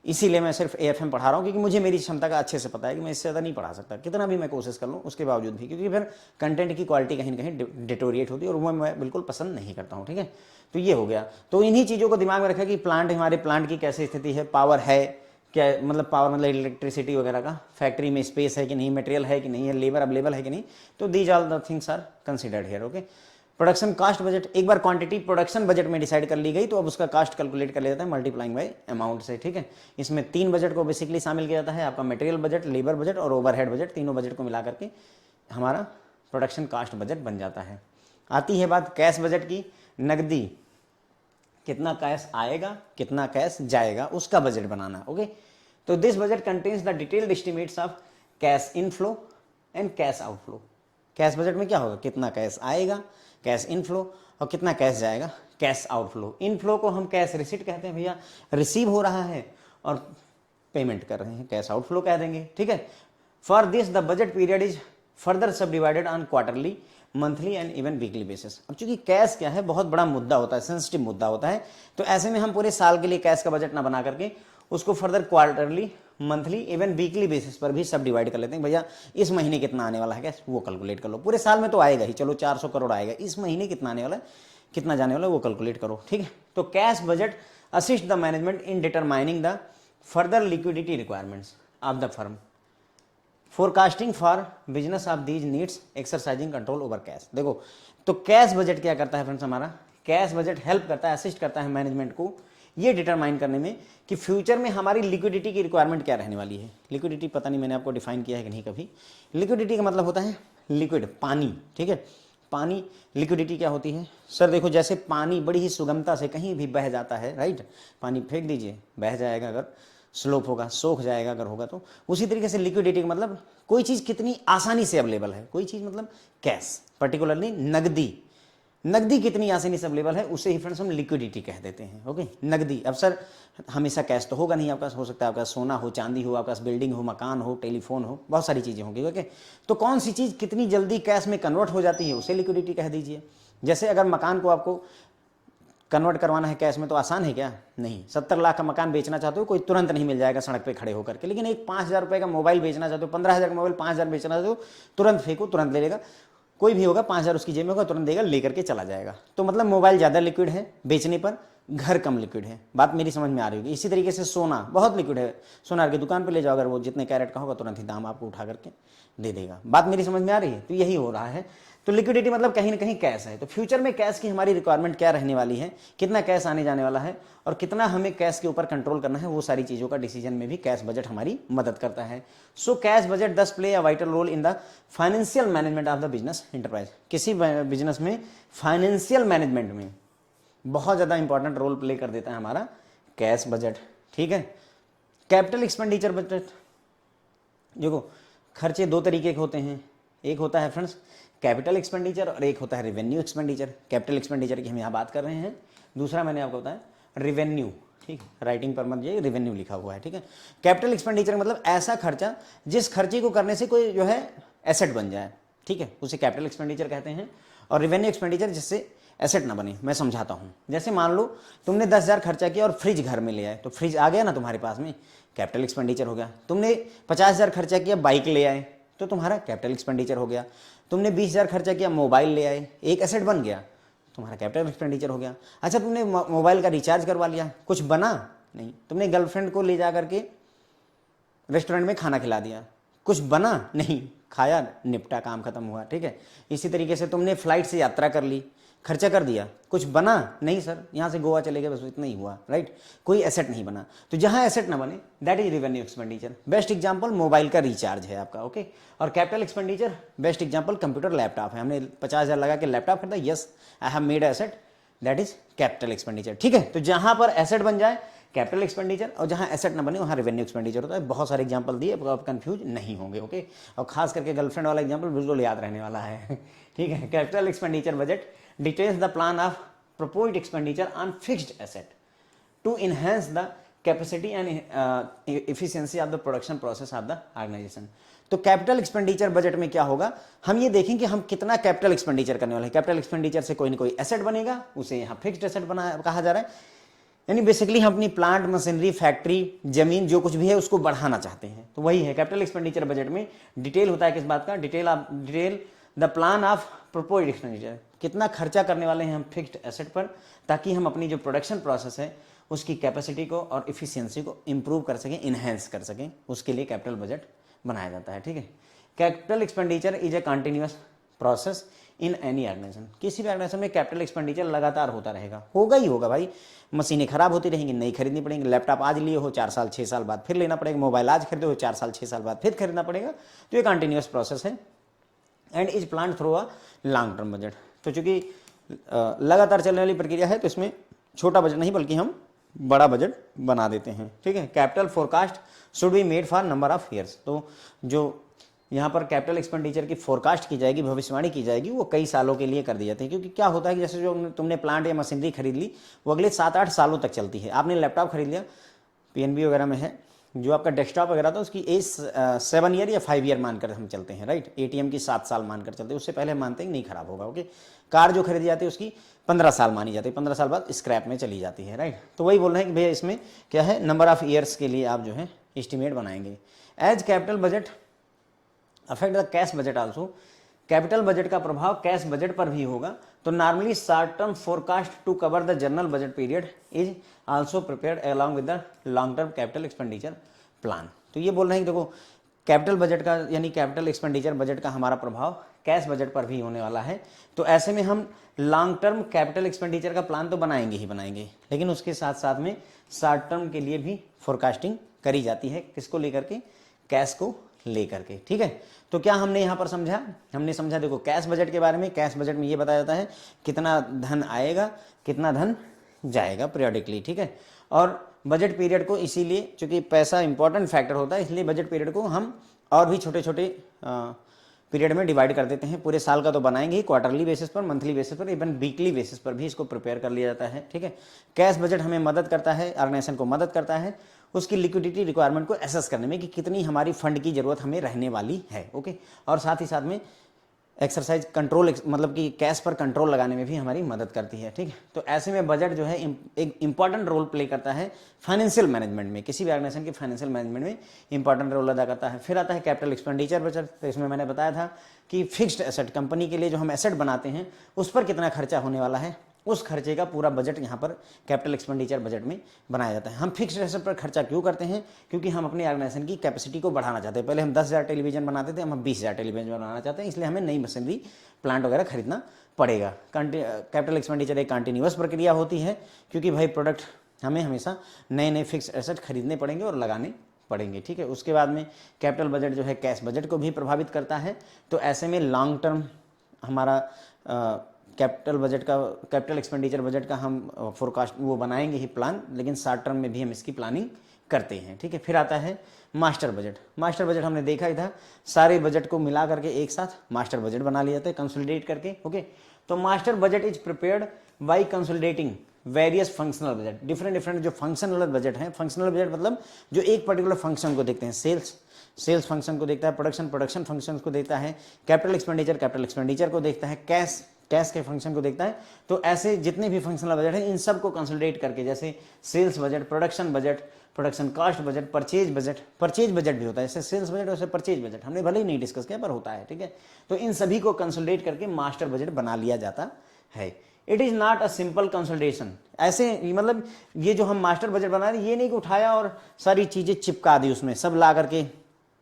इसीलिए मैं सिर्फ AFM पढ़ा रहा हूँ, क्योंकि मुझे मेरी क्षमता का अच्छे से पता है कि मैं इससे ज़्यादा नहीं पढ़ा सकता, कितना भी मैं कोशिश कर लूँ उसके बावजूद भी, क्योंकि फिर कंटेंट की क्वालिटी कहीं ना कहीं डिटोरिएट होती है और वो मैं बिल्कुल पसंद नहीं करता हूँ, ठीक है। तो ये हो गया। तो इन्हीं चीज़ों को दिमाग में रखा कि प्लांट, हमारे प्लांट की कैसी स्थिति है, पावर है क्या, मतलब पावर मतलब इलेक्ट्रिसिटी वगैरह का, फैक्ट्री में स्पेस है कि नहीं, मटेरियल है कि नहीं है, लेबर अवेलेबल है कि नहीं। तो these all the things are considered here, okay. Production cost budget, एक बार क्वांटिटी प्रोडक्शन बजट में डिसाइड कर ली गई तो अब उसका कास्ट कैलकुलेट कर लिया जाता है मल्टीप्लाइंग बाय अमाउंट से, ठीक है। इसमें 3 बजट को बेसिकली शामिल किया जाता है, आपका मटेरियल बजट, लेबर बजट और ओवरहेड बजट, तीनों बजट को मिला करके हमारा प्रोडक्शन कास्ट बजट बन जाता है। आती है बात कैश बजट की, नकदी, कितना कैश आएगा कितना कैश जाएगा उसका बजट बनाना, ओके। तो this budget contains the detailed estimates of cash inflow and cash outflow. Cash budget में क्या होगा, कितना कैश आएगा, कैश इनफ्लो, और कितना कैश जाएगा, कैश आउटफ्लो। इनफ्लो को हम कैश रिसीट कहते हैं, भैया रिसीव हो रहा है और पेमेंट कर रहे हैं, कैश आउटफ्लो कह देंगे, ठीक है। For this the budget period is further subdivided on quarterly, monthly and even weekly basis. अब चूंकि कैश क्या है, बहुत बड़ा मुद्दा होता है, सेंसिटिव मुद्दा होता है, तो ऐसे में हम पूरे साल के लिए कैश का बजट ना बना करके उसको further quarterly, monthly, even weekly basis पर भी सब डिवाइड कर लेते हैं। भैया इस महीने कितना आने वाला है कैश, वो कैलकुलेट कर लो। पूरे साल में तो आएगा ही, चलो 400 करोड़ आएगा, इस महीने कितना आने वाला है, कितना जाने वाला है, वो कैलकुलेट करो, ठीक है। तो cash budget assist the management in determining the further liquidity requirements of the firm. Forecasting for business of these needs exercising control over cash. देखो तो कैश बजट क्या करता है फ्रेंड्स, हमारा कैश बजट हेल्प करता है, असिस्ट करता है मैनेजमेंट को ये डिटरमाइन करने में कि फ्यूचर में हमारी लिक्विडिटी की रिक्वायरमेंट क्या रहने वाली है। लिक्विडिटी पता नहीं मैंने आपको डिफाइन किया है कि नहीं कभी। लिक्विडिटी का मतलब होता है लिक्विड, पानी, ठीक है। पानी, लिक्विडिटी क्या होती है सर? देखो जैसे पानी बड़ी ही सुगमता से कहीं भी बह जाता है, राइट, पानी फेंक दीजिए बह जाएगा, अगर स्लोप होगा सोख जाएगा, अगर होगा तो उसी तरीके से लिक्विडिटी का मतलब कोई चीज़ कितनी आसानी से अवेलेबल है, कोई चीज़ मतलब कैश, पर्टिकुलरली नगदी, नगदी कितनी आसानी से अवेलेबल है उसे ही फ्रेंड्स हम लिक्विडिटी कह देते हैं। ओके, नगदी। अब सर हमेशा कैश तो होगा नहीं आपके पास, हो सकता है आपके पास सोना हो, चांदी हो, आपके पास बिल्डिंग हो, मकान हो, टेलीफोन हो, बहुत सारी चीज़ें होंगी। ओके, तो कौन सी चीज़ कितनी जल्दी कैश में कन्वर्ट हो जाती है उसे लिक्विडिटी कह दीजिए। जैसे अगर मकान को आपको कन्वर्ट करवाना है कैश में तो आसान है क्या? नहीं। 70 लाख का मकान बेचना चाहते हो, कोई तुरंत नहीं मिल जाएगा सड़क पे खड़े होकर के, लेकिन एक 5,000 रुपये का मोबाइल बेचना चाहते हो, 15,000 का मोबाइल 5,000 बेचना चाहते हो, तुरंत फेंको तुरंत ले लेगा, कोई भी होगा, 5,000 उसकी जेब में होगा, तुरंत देगा, लेकर के चला जाएगा। तो मतलब मोबाइल ज़्यादा लिक्विड है बेचने पर, घर कम लिक्विड है। बात मेरी समझ में आ रही होगी। इसी तरीके से सोना बहुत लिक्विड है, सोनार की दुकान पर ले जाओ, अगर वो जितने कैरेट का होगा तुरंत ही दाम आपको उठा करके दे देगा। बात मेरी समझ में आ रही है? तो यही हो रहा है। तो लिक्विडिटी मतलब कहीं ना कहीं कैश है। तो फ्यूचर में कैश की हमारी रिक्वायरमेंट क्या रहने वाली है, कितना कैश आने जाने वाला है और कितना हमें कैश के ऊपर कंट्रोल करना है, वो सारी चीज़ों का डिसीजन में भी कैश बजट हमारी मदद करता है। So cash budget this play a vital role in the financial management of the business enterprise. किसी बिजनेस में फाइनेंशियल मैनेजमेंट में बहुत ज़्यादा इंपॉर्टेंट रोल प्ले कर देता है हमारा कैश बजट, ठीक है। कैपिटल एक्सपेंडिचर बजट, देखो खर्चे दो तरीके के होते हैं, एक होता है फ्रेंड्स कैपिटल एक्सपेंडिचर और एक होता है रेवेन्यू एक्सपेंडिचर। कैपिटल एक्सपेंडिचर की हम यहाँ बात कर रहे हैं, दूसरा मैंने आपको बताया रेवेन्यू, ठीक, राइटिंग पर मत जाइए, रेवेन्यू लिखा हुआ है, ठीक है। कैपिटल एक्सपेंडिचर मतलब ऐसा खर्चा जिस खर्चे को करने से कोई जो है एसेट बन जाए, ठीक है, उसे कैपिटल एक्सपेंडिचर कहते हैं। और रेवेन्यू एक्सपेंडिचर जिससे एसेट ना बने। मैं समझाता हूँ। जैसे मान लो तुमने 10,000 खर्चा किया और फ्रिज घर में ले आए, तो फ्रिज आ गया ना तुम्हारे पास में, कैपिटल एक्सपेंडिचर हो गया। तुमने 50,000 खर्चा किया बाइक ले आए, तो तुम्हारा कैपिटल एक्सपेंडिचर हो गया। तुमने 20,000 खर्चा किया मोबाइल ले आए, एक एसेट बन गया, तुम्हारा कैपिटल एक्सपेंडिचर हो गया। अच्छा तुमने मोबाइल का रिचार्ज करवा लिया, कुछ बना नहीं। तुमने गर्लफ्रेंड को ले जा करके रेस्टोरेंट में खाना खिला दिया, कुछ बना नहीं, खाया निपटा, काम खत्म हुआ, ठीक है। इसी तरीके से तुमने फ्लाइट से यात्रा कर ली, खर्चा कर दिया, कुछ बना नहीं सर, यहाँ से गोवा चले गए बस इतना ही हुआ, राइट, कोई एसेट नहीं बना। तो जहाँ एसेट ना बने that is revenue expenditure. Best example mobile का रिचार्ज है आपका, ओके। और capital expenditure best example computer laptop है, हमने 50,000 लगा के लैपटॉप खरीदा, yes I have made asset, that is capital expenditure, ठीक है। तो जहाँ पर एसेट बन जाए कैपिटल एक्सपेंडिचर और जहाँ एसेट ना बने वहाँ रेवेन्यू एक्सपेंडिचर होता है। बहुत सारे एग्जांपल दिए, आप कंफ्यूज नहीं होंगे, ओके। और खास करके गर्लफ्रेंड वाला एग्जांपल बिल्कुल याद रहने वाला है, ठीक है। Capital expenditure budget details the plan of proposed expenditure on fixed asset to enhance the capacity and efficiency of the production process of the organization। तो कैपिटल एक्सपेंडिचर बजट में क्या होगा, हम ये देखें कि हम कितना कैपिटल एक्सपेंडिचर करने वाले हैं। कैपिटल एक्सपेंडिचर से कोई ना कोई एसेट बनेगा, उसे यहाँ फिक्स्ड एसेट बना कहा जा रहा है। यानी बेसिकली हम अपनी प्लांट, मशीनरी, फैक्ट्री, जमीन जो कुछ भी है उसको बढ़ाना चाहते हैं, तो वही है कैपिटल एक्सपेंडिचर बजट में। डिटेल होता है किस बात का, detail the plan of proposed expenditure, कितना खर्चा करने वाले हैं हम फिक्स्ड एसेट पर, ताकि हम अपनी जो प्रोडक्शन प्रोसेस है उसकी कैपेसिटी को और इफिशियंसी को इंप्रूव कर सकें, इन्हेंस कर सकें, उसके लिए कैपिटल बजट बनाया जाता है, ठीक है। Capital expenditure is a continuous process in any organisation. किसी भी ऑर्गेनाइजेशन में कैपिटल एक्सपेंडिचर लगातार होता रहेगा, होगा ही होगा भाई। मशीनें खराब होती रहेंगी, नई खरीदनी पड़ेंगी। लैपटॉप आज लिए हो 4 साल 6 साल बाद फिर लेना पड़ेगा, मोबाइल आज खरीदे हो 4 साल 6 साल बाद फिर खरीदना पड़ेगा। तो ये कंटिन्यूअस प्रोसेस है and is plan through a long term budget. तो चूंकि लगातार चलने वाली प्रक्रिया है तो इसमें छोटा बजट नहीं बल्कि हम बड़ा बजट बना देते हैं, ठीक है। Capital forecast should be made for number of years. तो जो यहाँ पर कैपिटल एक्सपेंडिचर की फोरकास्ट की जाएगी, भविष्यवाणी की जाएगी, वो कई सालों के लिए कर दी जाती है। क्योंकि क्या होता है कि जैसे जो तुमने प्लांट या मशीनरी खरीद ली वो अगले 7-8 सालों तक चलती है। आपने लैपटॉप खरीद लिया, पीएनबी वगैरह में है, जो आपका डेस्कटॉप वगैरह था उसकी एज 7 ईयर या 5 ईयर मानकर हम चलते हैं, राइट। एटीएम की 7 साल मानकर चलते हैं, उससे पहले हम मानते हैं नहीं खराब होगा, ओके। कार जो खरीदी जाती है उसकी 15 साल मानी जाती है, 15 साल बाद स्क्रैप में चली जाती है, राइट। तो वही बोल रहे हैं कि भैया इसमें क्या है, नंबर ऑफ ईयर्स के लिए आप जो है एस्टिमेट बनाएंगे। As capital budget affect the cash budget also, capital budget का प्रभाव कैश बजट पर भी होगा। तो normally short term forecast to cover the general budget period is also prepared along with the long term capital expenditure plan. तो ये बोल रहे हैं कि देखो कैपिटल बजट का यानी कैपिटल एक्सपेंडिचर बजट का हमारा प्रभाव कैश बजट पर भी होने वाला है। तो ऐसे में हम लॉन्ग टर्म कैपिटल एक्सपेंडिचर का प्लान तो बनाएंगे ही बनाएंगे, लेकिन उसके साथ साथ में शॉर्ट टर्म के लिए भी फोरकास्टिंग करी जाती है। किसको लेकर के? कैश को लेकर के। ठीक है, तो क्या हमने यहाँ पर समझा? हमने समझा, देखो कैश बजट के बारे में। कैश बजट में ये बताया जाता है कितना धन आएगा, कितना धन जाएगा पीरियडिकली। ठीक है, और बजट पीरियड को इसीलिए, चूंकि पैसा इंपॉर्टेंट फैक्टर होता है, इसलिए बजट पीरियड को हम और भी छोटे छोटे पीरियड में डिवाइड कर देते हैं। पूरे साल का तो बनाएंगे ही, क्वार्टरली बेसिस पर, मंथली बेसिस पर, इवन वीकली बेसिस पर भी इसको प्रिपेयर कर लिया जाता है। ठीक है, कैश बजट हमें मदद करता है, ऑर्गेनाइजेशन को मदद करता है उसकी लिक्विडिटी रिक्वायरमेंट को एसेस करने में कि कितनी हमारी फंड की जरूरत हमें रहने वाली है। ओके, और साथ ही साथ में एक्सरसाइज कंट्रोल, मतलब कि कैश पर कंट्रोल लगाने में भी हमारी मदद करती है। ठीक है, तो ऐसे में बजट जो है एक इंपॉर्टेंट रोल प्ले करता है फाइनेंशियल मैनेजमेंट में, किसी भी ऑर्गेनाइजेशन के फाइनेंशियल मैनेजमेंट में इंपॉर्टेंट रोल अदा करता है। फिर आता है कैपिटल एक्सपेंडिचर बजट। तो इसमें मैंने बताया था कि फिक्स्ड एसेट, कंपनी के लिए जो हम एसेट बनाते हैं उस पर कितना खर्चा होने वाला है, उस खर्चे का पूरा बजट यहाँ पर कैपिटल एक्सपेंडिचर बजट में बनाया जाता है। हम फिक्स्ड एसेट पर खर्चा क्यों करते हैं? क्योंकि हम अपने ऑर्गेनाइजेशन की कैपेसिटी को बढ़ाना चाहते हैं। पहले हम 10,000 टेलीविजन बनाते थे, हम 20,000 टेलीविजन बनाना चाहते हैं, इसलिए हमें नई मशीनरी, प्लांट वगैरह खरीदना पड़ेगा। कैपिटल एक्सपेंडिचर एक कंटिन्यूअस प्रक्रिया होती है, क्योंकि भाई प्रोडक्ट हमें हमेशा नए नए फिक्स्ड एसेट खरीदने पड़ेंगे और लगाने पड़ेंगे। ठीक है, उसके बाद में कैपिटल बजट जो है कैश बजट को भी प्रभावित करता है। तो ऐसे में लॉन्ग टर्म हमारा कैपिटल बजट का, कैपिटल एक्सपेंडिचर बजट का हम फोरकास्ट वो बनाएंगे ही प्लान, लेकिन शॉर्ट टर्म में भी हम इसकी प्लानिंग करते हैं। ठीक है, फिर आता है मास्टर बजट। मास्टर बजट हमने देखा ही था, सारे बजट को मिला करके एक साथ मास्टर बजट बना लिया जाता है कंसोलिडेट करके। ओके, तो master budget is prepared by consolidating various functional budget. Different जो फंक्शनल बजट है, फंक्शनल बजट मतलब जो एक पर्टिकुलर फंक्शन को देखते हैं, सेल्स फंक्शन को देखता है, प्रोडक्शन फंक्शन को देखता है, कैपिटल एक्सपेंडिचर को देखता है, कैश के फंक्शन को देखता है। तो ऐसे जितने भी फंक्शनल बजट हैं इन सब को कंसोलिडेट करके, जैसे sales budget, production budget, production cost budget, purchase budget भी होता है। जैसे सेल्स बजट वैसे परचेज बजट हमने भले ही नहीं डिस्कस किया पर होता है। ठीक है, तो इन सभी को कंसोलिडेट करके मास्टर बजट बना लिया जाता है। It is not a simple consolidation. ऐसे मतलब ये जो हम मास्टर बजट बना रहे, ये नहीं कि उठाया और सारी चीजें चिपका दी उसमें, सब ला करके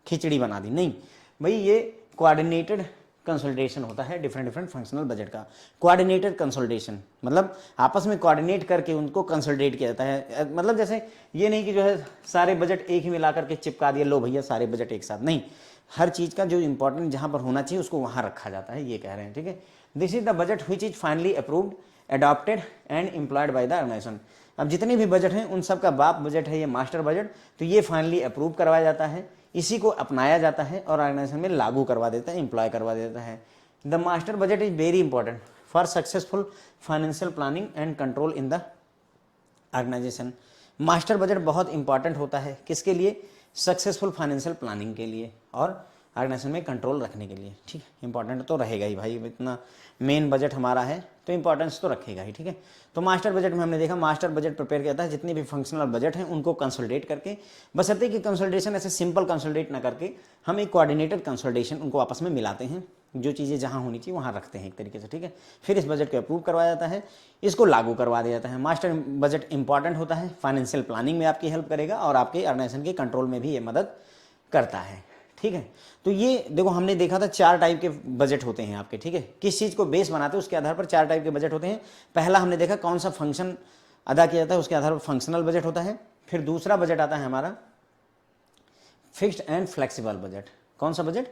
खिचड़ी बना दी, नहीं भाई, ये कोऑर्डिनेटेड कंसोलिडेशन होता है डिफरेंट फंक्शनल बजट का। कोऑर्डिनेटेड कंसोलिडेशन मतलब आपस में कोऑर्डिनेट करके उनको कंसोलिडेट किया जाता है। मतलब जैसे ये नहीं कि जो है सारे बजट एक ही मिला करके चिपका दिया, लो भैया सारे बजट एक साथ, नहीं, हर चीज का जो इंपॉर्टेंट जहां पर होना चाहिए उसको वहां रखा जाता है, ये कह रहे हैं। ठीक है, this is the budget which is finally approved, adopted and employed by the organisation. अब जितने भी बजट हैं उन सब का बाप बजट है ये मास्टर बजट। तो ये फाइनली अप्रूव करवाया जाता है, इसी को अपनाया जाता है और ऑर्गेनाइजेशन में लागू करवा देता है, एम्प्लॉय करवा देता है। The master budget is very important for successful financial planning and control in the organisation. Master budget बहुत इंपॉर्टेंट होता है किसके लिए? सक्सेसफुल फाइनेंशियल प्लानिंग के लिए और ऑर्गेनाइजेशन में कंट्रोल रखने के लिए। ठीक है, इंपॉर्टेंट तो रहेगा ही भाई, इतना मेन बजट हमारा है तो इंपॉर्टेंस तो रखेगा ही। ठीक है, तो मास्टर बजट में हमने देखा मास्टर बजट प्रिपेयर किया था, जितने भी फंक्शनल बजट हैं उनको कंसोलिडेट करके, बशर्ते कि कंसोलिडेशन ऐसे सिंपल कंसोलिडेट ना करके हम एक कोऑर्डिनेटेड कंसोलिडेशन उनको आपस में मिलाते हैं, जो चीज़ें जहाँ होनी चाहिए वहाँ रखते हैं एक तरीके से। ठीक है, फिर इस बजट को अप्रूव करवाया जाता है, इसको लागू करवा दिया जाता है। मास्टर बजट इंपॉर्टेंट होता है, फाइनेंशियल प्लानिंग में आपकी हेल्प करेगा और आपके ऑर्गेनाइजेशन के कंट्रोल में भी ये मदद करता है। ठीक है, तो ये देखो हमने देखा था 4 टाइप के बजट होते हैं आपके। ठीक है, किस चीज़ को बेस बनाते हैं उसके आधार पर 4 टाइप के बजट होते हैं। पहला हमने देखा कौन सा फंक्शन अदा किया जाता है, उसके आधार पर फंक्शनल बजट होता है। फिर दूसरा बजट आता है हमारा फिक्स्ड एंड फ्लेक्सिबल बजट। कौन सा budget?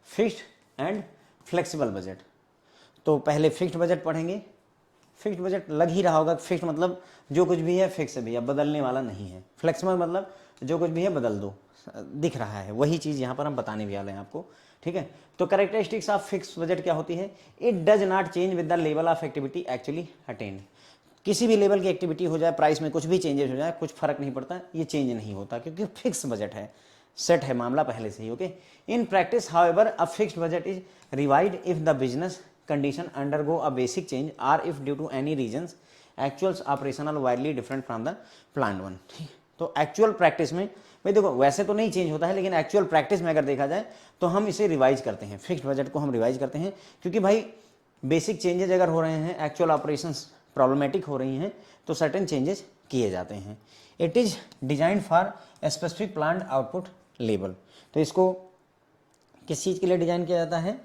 Fixed and flexible budget. तो पहले फिक्स्ड बजट पढ़ेंगे। फिक्स्ड बजट लग ही रहा होगा, फिक्स्ड मतलब जो कुछ भी है फिक्स है भैया, बदलने वाला नहीं है। फ्लेक्सिबल मतलब जो कुछ भी है बदल दो, दिख रहा है, वही चीज़ यहाँ पर हम बताने भी वाले हैं आपको। ठीक है, तो कैरेक्टरिस्टिक्स ऑफ फिक्स बजट क्या होती है? It does not change with the level of activity actually attend. किसी भी लेवल की एक्टिविटी हो जाए, प्राइस में कुछ भी चेंजेस हो जाए, कुछ फर्क नहीं पड़ता, ये चेंज नहीं होता क्योंकि फिक्स बजट है, सेट है मामला पहले से ही। Okay, in practice however a fixed budget is revised if the business condition undergo a basic change or if due to any reasons actuals operational widely different from the planned one. तो actual practice में भाई देखो वैसे तो नहीं change होता है, लेकिन एक्चुअल प्रैक्टिस में अगर देखा जाए तो हम इसे रिवाइज करते हैं, फिक्स्ड बजट को हम रिवाइज करते हैं, क्योंकि भाई बेसिक चेंजेस अगर हो रहे हैं, एक्चुअल ऑपरेशंस प्रॉब्लमेटिक हो रही हैं, तो सर्टेन चेंजेस किए जाते हैं। It is design for specific planned output level. तो इसको किस चीज़ के लिए डिजाइन किया जाता है?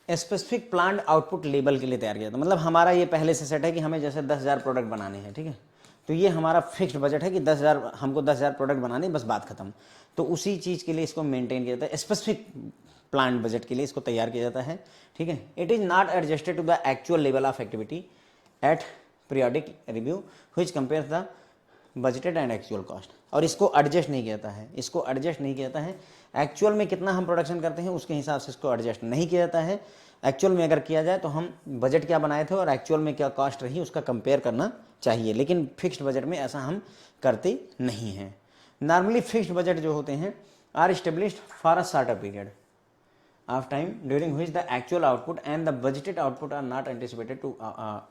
स्पेसिफिक प्लान्ड आउटपुट लेवल के लिए तैयार किया जाता है। मतलब हमारा ये पहले से सेट है कि हमें जैसे 10,000 प्रोडक्ट बनाने हैं, ठीक है, तो ये हमारा फिक्स्ड बजट है कि 10,000 हमको 10,000 प्रोडक्ट बनाने, बस बात खत्म। तो उसी चीज़ के लिए इसको मेंटेन किया जाता है, स्पेसिफिक प्लान बजट के लिए इसको तैयार किया जाता है, ठीक है। It is not adjusted to the actual level of activity at periodic review which compares the budgeted and actual cost. और इसको एडजस्ट नहीं किया जाता है, इसको एडजस्ट नहीं किया जाता है। एक्चुअल में कितना हम प्रोडक्शन करते हैं उसके हिसाब से इसको एडजस्ट नहीं किया जाता है। एक्चुअल में अगर किया जाए तो हम बजट क्या बनाए थे और एक्चुअल में क्या कॉस्ट रही उसका कंपेयर करना चाहिए, लेकिन फिक्स्ड बजट में ऐसा हम करते नहीं हैं। नॉर्मली फिक्स्ड बजट जो होते हैं are established for a shorter period of time during which the actual output and the budgeted output are not anticipated to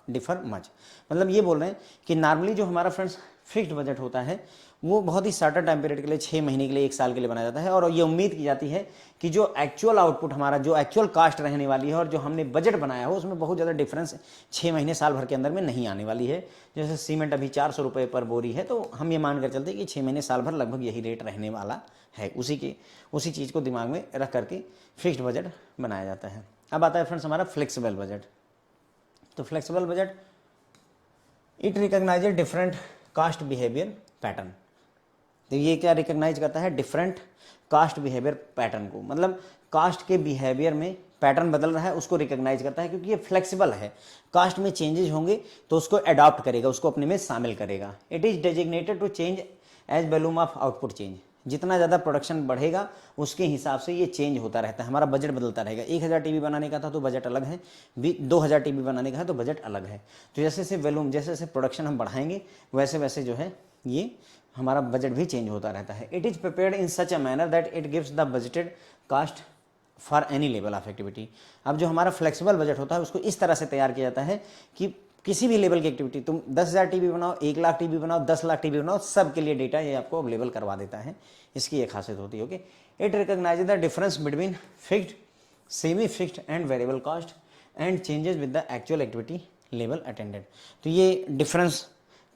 differ much। मतलब ये बोल रहे हैं कि नॉर्मली जो हमारा फ्रेंड्स फिक्स्ड बजट होता है वो बहुत ही शॉर्टर टाइम पीरियड के लिए, 6 महीने के लिए, 1 साल के लिए बनाया जाता है। और ये उम्मीद की जाती है कि जो एक्चुअल आउटपुट हमारा, जो एक्चुअल कास्ट रहने वाली है और जो हमने बजट बनाया हो उसमें बहुत ज़्यादा डिफरेंस 6 महीने साल भर के अंदर में नहीं आने वाली है। जैसे सीमेंट अभी 400 रुपये पर बोरी है तो हम ये मान कर चलते हैं कि 6 महीने साल भर लगभग यही रेट रहने वाला है। उसी चीज़ को दिमाग में रख करके फिक्स्ड बजट बनाया जाता है। अब आता है फ्रेंड्स हमारा फ्लेक्सिबल बजट। तो flexible budget it recognises different caste behaviour pattern. तो ये क्या रिकॉग्नाइज करता है? डिफरेंट कास्ट बिहेवियर पैटर्न को, मतलब कास्ट के बिहेवियर में पैटर्न बदल रहा है उसको रिकॉग्नाइज करता है, क्योंकि ये फ्लेक्सिबल है। कास्ट में चेंजेस होंगे तो उसको अडॉप्ट करेगा, उसको अपने में शामिल करेगा। It is designated to change as volume of output change. जितना ज़्यादा प्रोडक्शन बढ़ेगा उसके हिसाब से ये चेंज होता रहता है, हमारा बजट बदलता रहेगा। 1,000 टीवी बनाने का था तो बजट अलग है, 2,000 टीवी बनाने का है तो बजट अलग है। तो जैसे जैसे वॉल्यूम, जैसे जैसे प्रोडक्शन हम बढ़ाएंगे वैसे वैसे जो है ये हमारा बजट भी चेंज होता रहता है। It is prepared in such a manner that it gives the budgeted cost for any level of activity. अब जो हमारा फ्लेक्सिबल बजट होता है उसको इस तरह से तैयार किया जाता है कि किसी भी लेवल की एक्टिविटी, तुम 10,000 टीवी बनाओ, 1,00,000 टीवी बनाओ, 10,00,000 टीवी बनाओ, सब के लिए डेटा ये आपको अवेलेबल करवा देता है। इसकी एक खासियत होती है। Okay, it recognise the difference between fixed, semi fixed and variable cost and changes with the actual activity level attended. तो ये डिफरेंस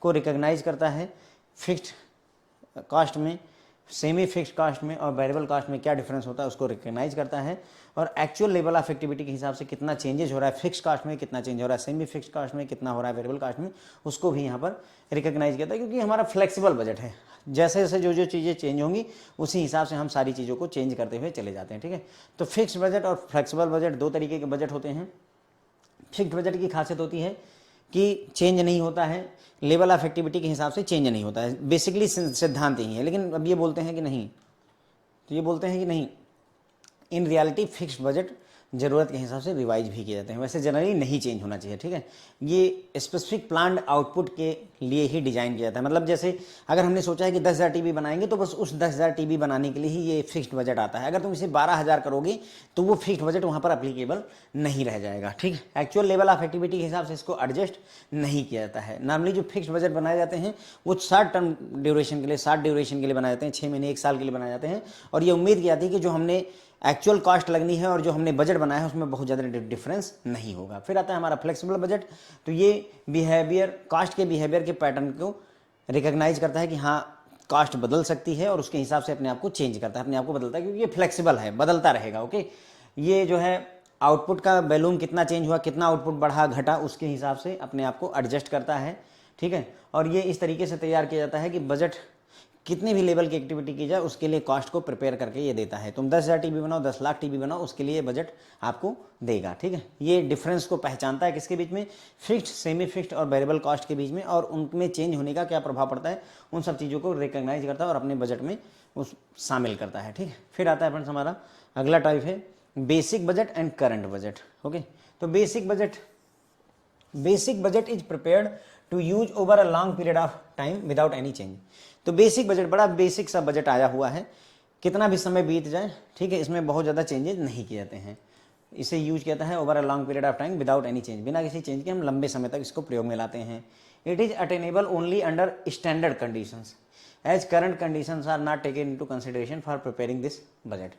को रिकॉग्नाइज करता है फिक्स्ड कॉस्ट में, सेमी फिक्स्ड कॉस्ट में और वेरिएबल कॉस्ट में क्या डिफरेंस होता है उसको रिकॉग्नाइज करता है। और एक्चुअल लेवल ऑफ एक्टिविटी के हिसाब से कितना चेंजेस हो रहा है, फिक्स्ड कॉस्ट में कितना चेंज हो रहा है, सेमी फिक्स्ड कॉस्ट में कितना हो रहा है, वेरिएबल कॉस्ट में, उसको भी यहाँ पर रिकॉग्नाइज करता है। क्योंकि हमारा फ्लेक्सिबल बजट है, जैसे जैसे जो जो चीज़ें चेंज होंगी उसी हिसाब से हम सारी चीज़ों को चेंज करते हुए चले जाते हैं। ठीक है, तो फिक्स्ड बजट और फ्लेक्सिबल बजट दो तरीके के बजट होते हैं। फिक्स्ड बजट की खासियत होती है कि चेंज नहीं होता है, लेवल ऑफ एक्टिविटी के हिसाब से चेंज नहीं होता है, बेसिकली सिद्धांत ही है। लेकिन अब ये बोलते हैं कि नहीं, तो ये बोलते हैं कि नहीं, इन रियलिटी फिक्स्ड बजट ज़रूरत के हिसाब से रिवाइज भी किए जाते हैं। वैसे जनरली नहीं चेंज होना चाहिए। ठीक है, ये स्पेसिफिक प्लान्ड आउटपुट के लिए ही डिज़ाइन किया जाता है। मतलब जैसे अगर हमने सोचा है कि 10,000 टीवी बनाएंगे तो बस उस 10,000 टीवी बनाने के लिए ही ये फिक्स्ड बजट आता है। अगर तुम इसे 12,000 करोगे तो वो फिक्स्ड बजट वहाँ पर अप्लीकेबल नहीं रह जाएगा। ठीक है, एक्चुअल लेवल ऑफ एक्टिविटी के हिसाब से इसको एडजस्ट नहीं किया जाता है। नॉर्मली जो फिक्स्ड बजट बनाए जाते हैं वो शॉर्ट टर्म ड्यूरेशन के लिए, शॉर्ट ड्यूरेशन के लिए बनाए जाते हैं, 6 महीने 1 साल के लिए बनाए जाते हैं। और ये उम्मीद की जाती है कि जो हमने एक्चुअल कॉस्ट लगनी है और जो हमने बजट बनाया है उसमें बहुत ज़्यादा डिफरेंस नहीं होगा। फिर आता है हमारा फ्लेक्सिबल बजट। तो ये बिहेवियर, कास्ट के बिहेवियर के पैटर्न को रिकॉग्नाइज करता है कि हाँ कास्ट बदल सकती है और उसके हिसाब से अपने आप को चेंज करता है, अपने आप को बदलता है, क्योंकि ये फ्लेक्सिबल है, बदलता रहेगा। ओके, ये जो है आउटपुट का वॉल्यूम कितना चेंज हुआ, कितना आउटपुट बढ़ा घटा, उसके हिसाब से अपने आप को एडजस्ट करता है। ठीक है, और ये इस तरीके से तैयार किया जाता है कि बजट कितनी भी लेवल की एक्टिविटी की जाए उसके लिए कॉस्ट को प्रिपेयर करके ये देता है। तुम 10,000 टीवी बनाओ, 10,00,000 टीवी बनाओ, उसके लिए बजट आपको देगा। ठीक है, ये डिफरेंस को पहचानता है किसके बीच में, फिक्स्ड, सेमी फिक्स्ड और वेरिएबल कॉस्ट के बीच में, और उनमें चेंज होने का क्या प्रभाव पड़ता है उन सब चीज़ों को रिकॉग्नाइज करता है और अपने बजट में उस शामिल करता है। ठीक है, फिर आता है फ्रेंड्स हमारा अगला टाइप है basic budget and current budget. Okay, तो basic budget is prepared to use over a long period of time without any change. तो बेसिक बजट बड़ा बेसिक सा बजट आया हुआ है, कितना भी समय बीत जाए, ठीक है, इसमें बहुत ज़्यादा चेंजेस नहीं किए जाते हैं। इसे यूज किया है over a long period of time without any change, बिना किसी चेंज के हम लंबे समय तक इसको प्रयोग में लाते हैं। It is attainable only under standard conditions as current conditions are not taken into consideration for preparing this budget.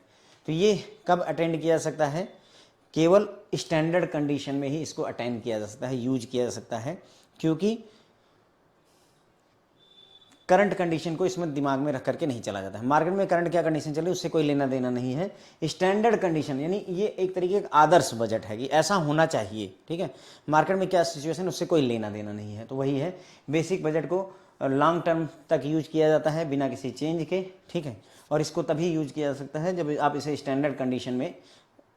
तो ये कब अटेंड किया जा सकता है, केवल स्टैंडर्ड कंडीशन में ही इसको अटेंड किया जा सकता है, यूज किया जा सकता है, क्योंकि करंट कंडीशन को इसमें दिमाग में रख करके नहीं चला जाता है। मार्केट में करंट क्या कंडीशन चल रही है उससे कोई लेना देना नहीं है। स्टैंडर्ड कंडीशन यानी ये एक तरीके का आदर्श बजट है कि ऐसा होना चाहिए, ठीक है। मार्केट में क्या सिचुएशन उससे कोई लेना देना नहीं है। तो वही है, बेसिक बजट को लॉन्ग टर्म तक यूज किया जाता है बिना किसी चेंज के, ठीक है। और इसको तभी यूज किया जा सकता है जब आप इसे स्टैंडर्ड कंडीशन में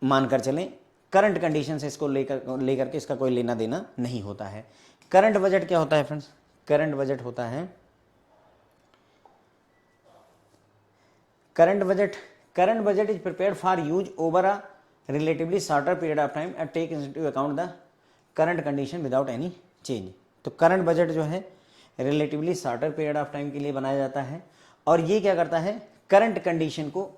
मानकर चलें। करंट कंडीशन से इसको लेकर के इसका कोई लेना देना नहीं होता है। करंट बजट क्या होता है फ्रेंड्स? करंट बजट होता है, current budget is prepared for use over a relatively shorter period of time and take into account the current condition without any change. तो करंट बजट जो है relatively shorter period of time के लिए बनाया जाता है और ये क्या करता है, करंट कंडीशन को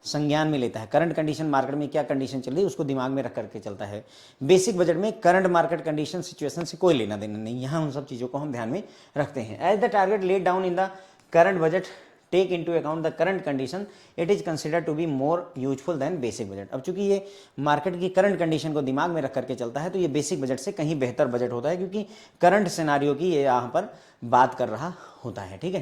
संज्ञान में लेता है। करंट कंडीशन मार्केट में क्या कंडीशन चल रही है उसको दिमाग में रख करके चलता है। बेसिक बजट में करंट मार्केट कंडीशन सिचुएशन से कोई लेना देना नहीं, यहाँ उन सब चीज़ों को हम ध्यान में रखते हैं। As the target laid down in the current budget take into account the current condition it is considered to be more useful than basic budget. अब चूंकि ये मार्केट की करंट कंडीशन को दिमाग में रख करके चलता है तो ये बेसिक बजट से कहीं बेहतर बजट होता है, क्योंकि करंट सिनारियो की ये यहाँ पर बात कर रहा होता है, ठीक है।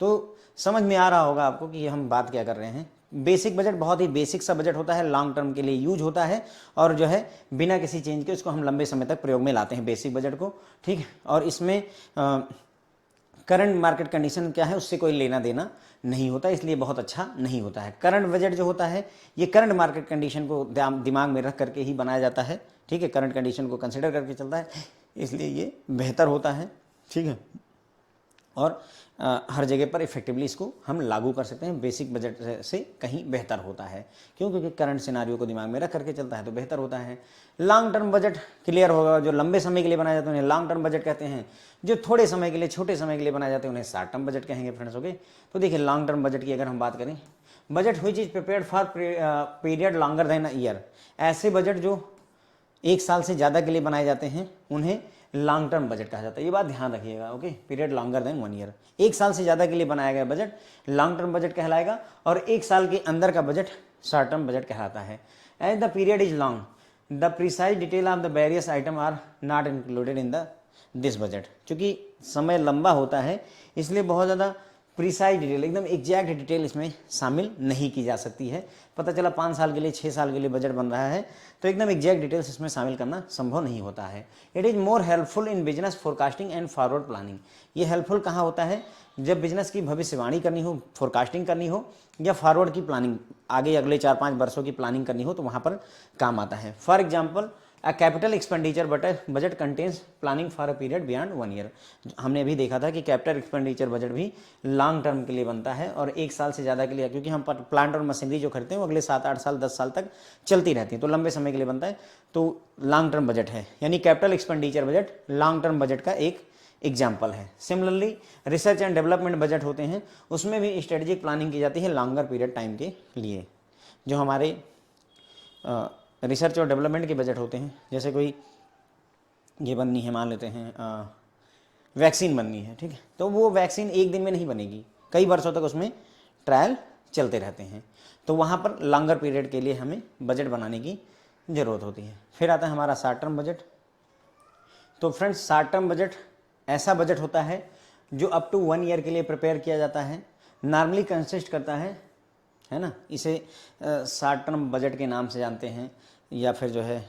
तो समझ में आ रहा होगा आपको कि हम बात क्या कर रहे हैं। बेसिक बजट बहुत ही बेसिक सा बजट होता है, लॉन्ग टर्म के लिए यूज होता है और जो है बिना किसी चेंज के इसको हम लंबे समय तक प्रयोग में लाते हैं बेसिक बजट को, ठीक है। और इसमें करंट मार्केट कंडीशन क्या है उससे कोई लेना देना नहीं होता, इसलिए बहुत अच्छा नहीं होता है। करंट बजट जो होता है ये करंट मार्केट कंडीशन को दिमाग में रख करके ही बनाया जाता है, ठीक है। करंट कंडीशन को कंसिडर करके चलता है, इसलिए ये बेहतर होता है, ठीक है। और हर जगह पर इफेक्टिवली इसको हम लागू कर सकते हैं। बेसिक बजट से कहीं बेहतर होता है, क्यों? क्योंकि करंट सिनारियो को दिमाग में रख करके चलता है तो बेहतर होता है। लॉन्ग टर्म बजट क्लियर होगा, जो लंबे समय के लिए बनाए जाते हैं उन्हें लॉन्ग टर्म बजट कहते हैं, जो थोड़े समय के लिए छोटे समय के लिए बनाए जाते हैं उन्हें शॉर्ट टर्म बजट कहेंगे फ्रेंड्स, ओके। तो देखिए लॉन्ग टर्म बजट की अगर हम बात करें, budget which is prepared for period longer than a year, ऐसे बजट जो एक साल से ज़्यादा के लिए बनाए जाते हैं उन्हें लॉन्ग टर्म बजट कहा जाता है। ये बात ध्यान रखिएगा, okay. Period longer than 1 year, एक साल से ज़्यादा के लिए बनाया गया बजट लॉन्ग टर्म बजट कहलाएगा और एक साल के अंदर का बजट शॉर्ट टर्म बजट कहलाता है। As the period is long the precise detail of the various item are not included in the this budget. चूँकि समय लंबा होता है इसलिए बहुत ज़्यादा प्रिसाइज डिटेल, एकदम एग्जैक्ट डिटेल इसमें शामिल नहीं की जा सकती है। पता चला 5 साल के लिए 6 साल के लिए बजट बन रहा है तो एकदम एग्जैक्ट डिटेल्स इसमें शामिल करना संभव नहीं होता है। It is more helpful in business forecasting and forward planning. ये हेल्पफुल कहाँ होता है? जब बिजनेस की भविष्यवाणी करनी हो, फोरकास्टिंग करनी हो या फॉरवर्ड की प्लानिंग, आगे अगले 4-5 वर्षों की प्लानिंग करनी हो तो वहाँ पर काम आता है। For example a capital expenditure budget contains planning for a period beyond 1 year. हमने अभी देखा था कि कैपिटल एक्सपेंडिचर बजट भी लॉन्ग टर्म के लिए बनता है और एक साल से ज़्यादा के लिए, क्योंकि हम प्लांट और मशीनरी जो खरीदते हैं वो अगले 7-8 साल 10 साल तक चलती रहती है तो लंबे समय के लिए बनता है, तो लॉन्ग टर्म बजट है। यानी capital expenditure budget long term budget का एक एग्जाम्पल है। Similarly research and development budget होते हैं, उसमें भी स्ट्रेटेजिक प्लानिंग की जाती है लॉन्गर पीरियड टाइम के लिए। जो हमारे रिसर्च और डेवलपमेंट के बजट होते हैं, जैसे कोई ये बननी है, मान लेते हैं वैक्सीन बननी है, ठीक है, तो वो वैक्सीन एक दिन में नहीं बनेगी, कई वर्षों तक उसमें ट्रायल चलते रहते हैं, तो वहाँ पर लॉन्गर पीरियड के लिए हमें बजट बनाने की ज़रूरत होती है। फिर आता है हमारा शॉर्ट टर्म बजट। तो फ्रेंड्स शॉर्ट टर्म बजट ऐसा बजट होता है जो अप टू 1 ईयर के लिए प्रिपेयर किया जाता है, नॉर्मली कंसिस्ट करता है ना। इसे शॉर्ट टर्म बजट के नाम से जानते हैं या फिर जो है,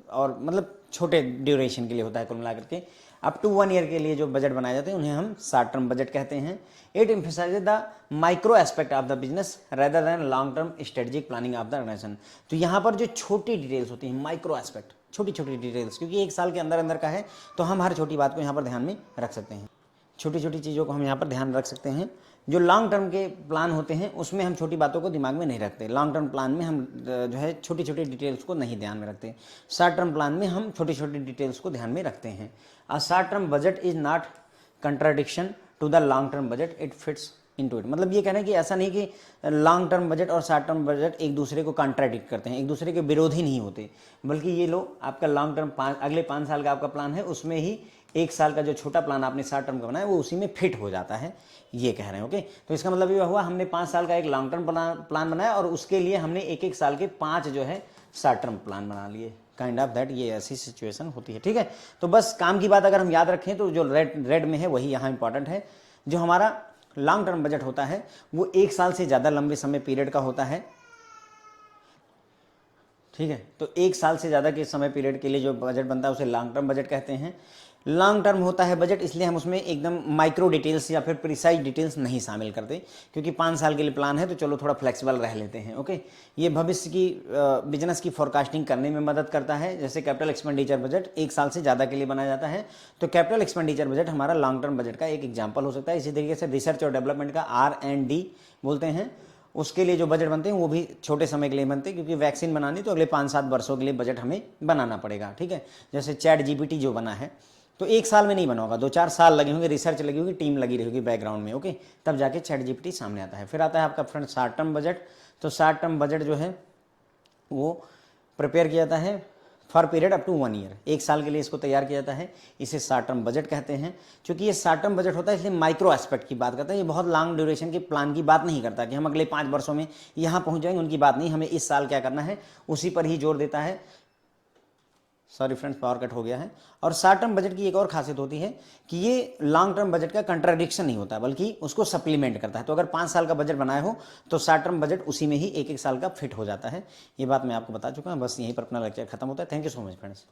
और मतलब छोटे ड्यूरेशन के लिए होता है कुल मिलाकर के। अप टू 1 ईयर के लिए जो बजट बनाए जाते हैं उन्हें हम शॉर्ट टर्म बजट कहते हैं। It emphasises the micro aspect of the business rather than long term strategic planning of the organisation. तो यहाँ पर जो छोटी डिटेल्स होती हैं, माइक्रो एस्पेक्ट, छोटी छोटी डिटेल्स, क्योंकि एक साल के अंदर अंदर का है तो हम हर छोटी बात को यहाँ पर ध्यान में रख सकते हैं, छोटी छोटी चीज़ों को हम यहाँ पर ध्यान रख सकते हैं। जो लॉन्ग टर्म के प्लान होते हैं उसमें हम छोटी बातों को दिमाग में नहीं रखते, लॉन्ग टर्म प्लान में हम जो है छोटी छोटी डिटेल्स को नहीं ध्यान में रखते। शॉर्ट टर्म प्लान में हम छोटी छोटी डिटेल्स को ध्यान में रखते हैं। A short term budget is not contradiction to the long term budget, it fits into it. मतलब ये कहना है कि ऐसा नहीं कि लॉन्ग टर्म बजट और शॉर्ट टर्म बजट एक दूसरे को कॉन्ट्राडिक्ट करते हैं, एक दूसरे के विरोधी नहीं होते, बल्कि ये लो आपका लॉन्ग टर्म अगले 5 साल का आपका प्लान है, उसमें ही एक साल का जो छोटा प्लान आपने शॉर्ट टर्म का बनाया वो उसी में फिट हो जाता है, ये कह रहे हैं, ओके। तो इसका मतलब ये हुआ हमने 5 साल का एक लॉन्ग टर्म प्लान बनाया और उसके लिए हमने एक एक साल के 5 जो है शॉर्ट टर्म प्लान बना लिए, काइंड ऑफ दैट, ये ऐसी सिचुएशन होती है, ठीक है। तो बस काम की बात अगर हम याद रखें तो जो रेड में है वही यहाँ इंपॉर्टेंट है। जो हमारा लॉन्ग टर्म बजट होता है वो 1 साल से ज़्यादा लंबे समय पीरियड का होता है, ठीक है। तो 1 साल से ज़्यादा के समय पीरियड के लिए जो बजट बनता है उसे लॉन्ग टर्म बजट कहते हैं। लॉन्ग टर्म होता है बजट, इसलिए हम उसमें एकदम माइक्रो डिटेल्स या फिर प्रिसाइज डिटेल्स नहीं शामिल करते, क्योंकि 5 साल के लिए प्लान है तो चलो थोड़ा फ्लेक्सिबल रह लेते हैं, ओके। ये भविष्य की बिजनेस की फोरकास्टिंग करने में मदद करता है। जैसे कैपिटल एक्सपेंडिचर बजट 1 साल से ज़्यादा के लिए बनाया जाता है, तो कैपिटल एक्सपेंडिचर बजट हमारा लॉन्ग टर्म बजट का एक एग्जाम्पल हो सकता है। इसी तरीके से रिसर्च और डेवलपमेंट का R&D बोलते हैं, उसके लिए जो बजट बनते हैं वो भी छोटे समय के लिए बनते हैं, क्योंकि वैक्सीन बनानी तो अगले 5-7 वर्षों के लिए बजट हमें बनाना पड़ेगा, ठीक है। जैसे ChatGPT जो बना है तो 1 साल में नहीं बना होगा, 2-4 साल लगे होंगे, रिसर्च लगी होगी, टीम लगी रहेगी बैकग्राउंड में, ओके, तब जाके ChatGPT सामने आता है। फिर आता है आपका फ्रेंड शॉर्ट टर्म बजट। तो शॉर्ट टर्म बजट जो है वो प्रिपेयर किया जाता है for period up to 1 year, 1 साल के लिए इसको तैयार किया जाता है, इसे शॉर्ट टर्म बजट कहते हैं। क्योंकि ये शॉर्ट टर्म बजट होता है इसलिए माइक्रो एस्पेक्ट की बात करता है, ये बहुत लॉन्ग ड्यूरेशन के प्लान की बात नहीं करता कि हम अगले 5 वर्षों में यहाँ पहुँच जाएंगे, उनकी बात नहीं, हमें इस साल क्या करना है उसी पर ही जोर देता है। सॉरी फ्रेंड्स, पावर कट हो गया है। और शॉर्ट टर्म बजट की एक और खासियत होती है कि ये लॉन्ग टर्म बजट का कंट्राडिक्शन नहीं होता, बल्कि उसको सप्लीमेंट करता है। तो अगर 5 साल का बजट बनाया हो तो शॉर्ट टर्म बजट उसी में ही 1-1 साल का फिट हो जाता है। ये बात मैं आपको बता चुका हूँ। बस यहीं पर अपना लेक्चर खत्म होता है। Thank you so much friends.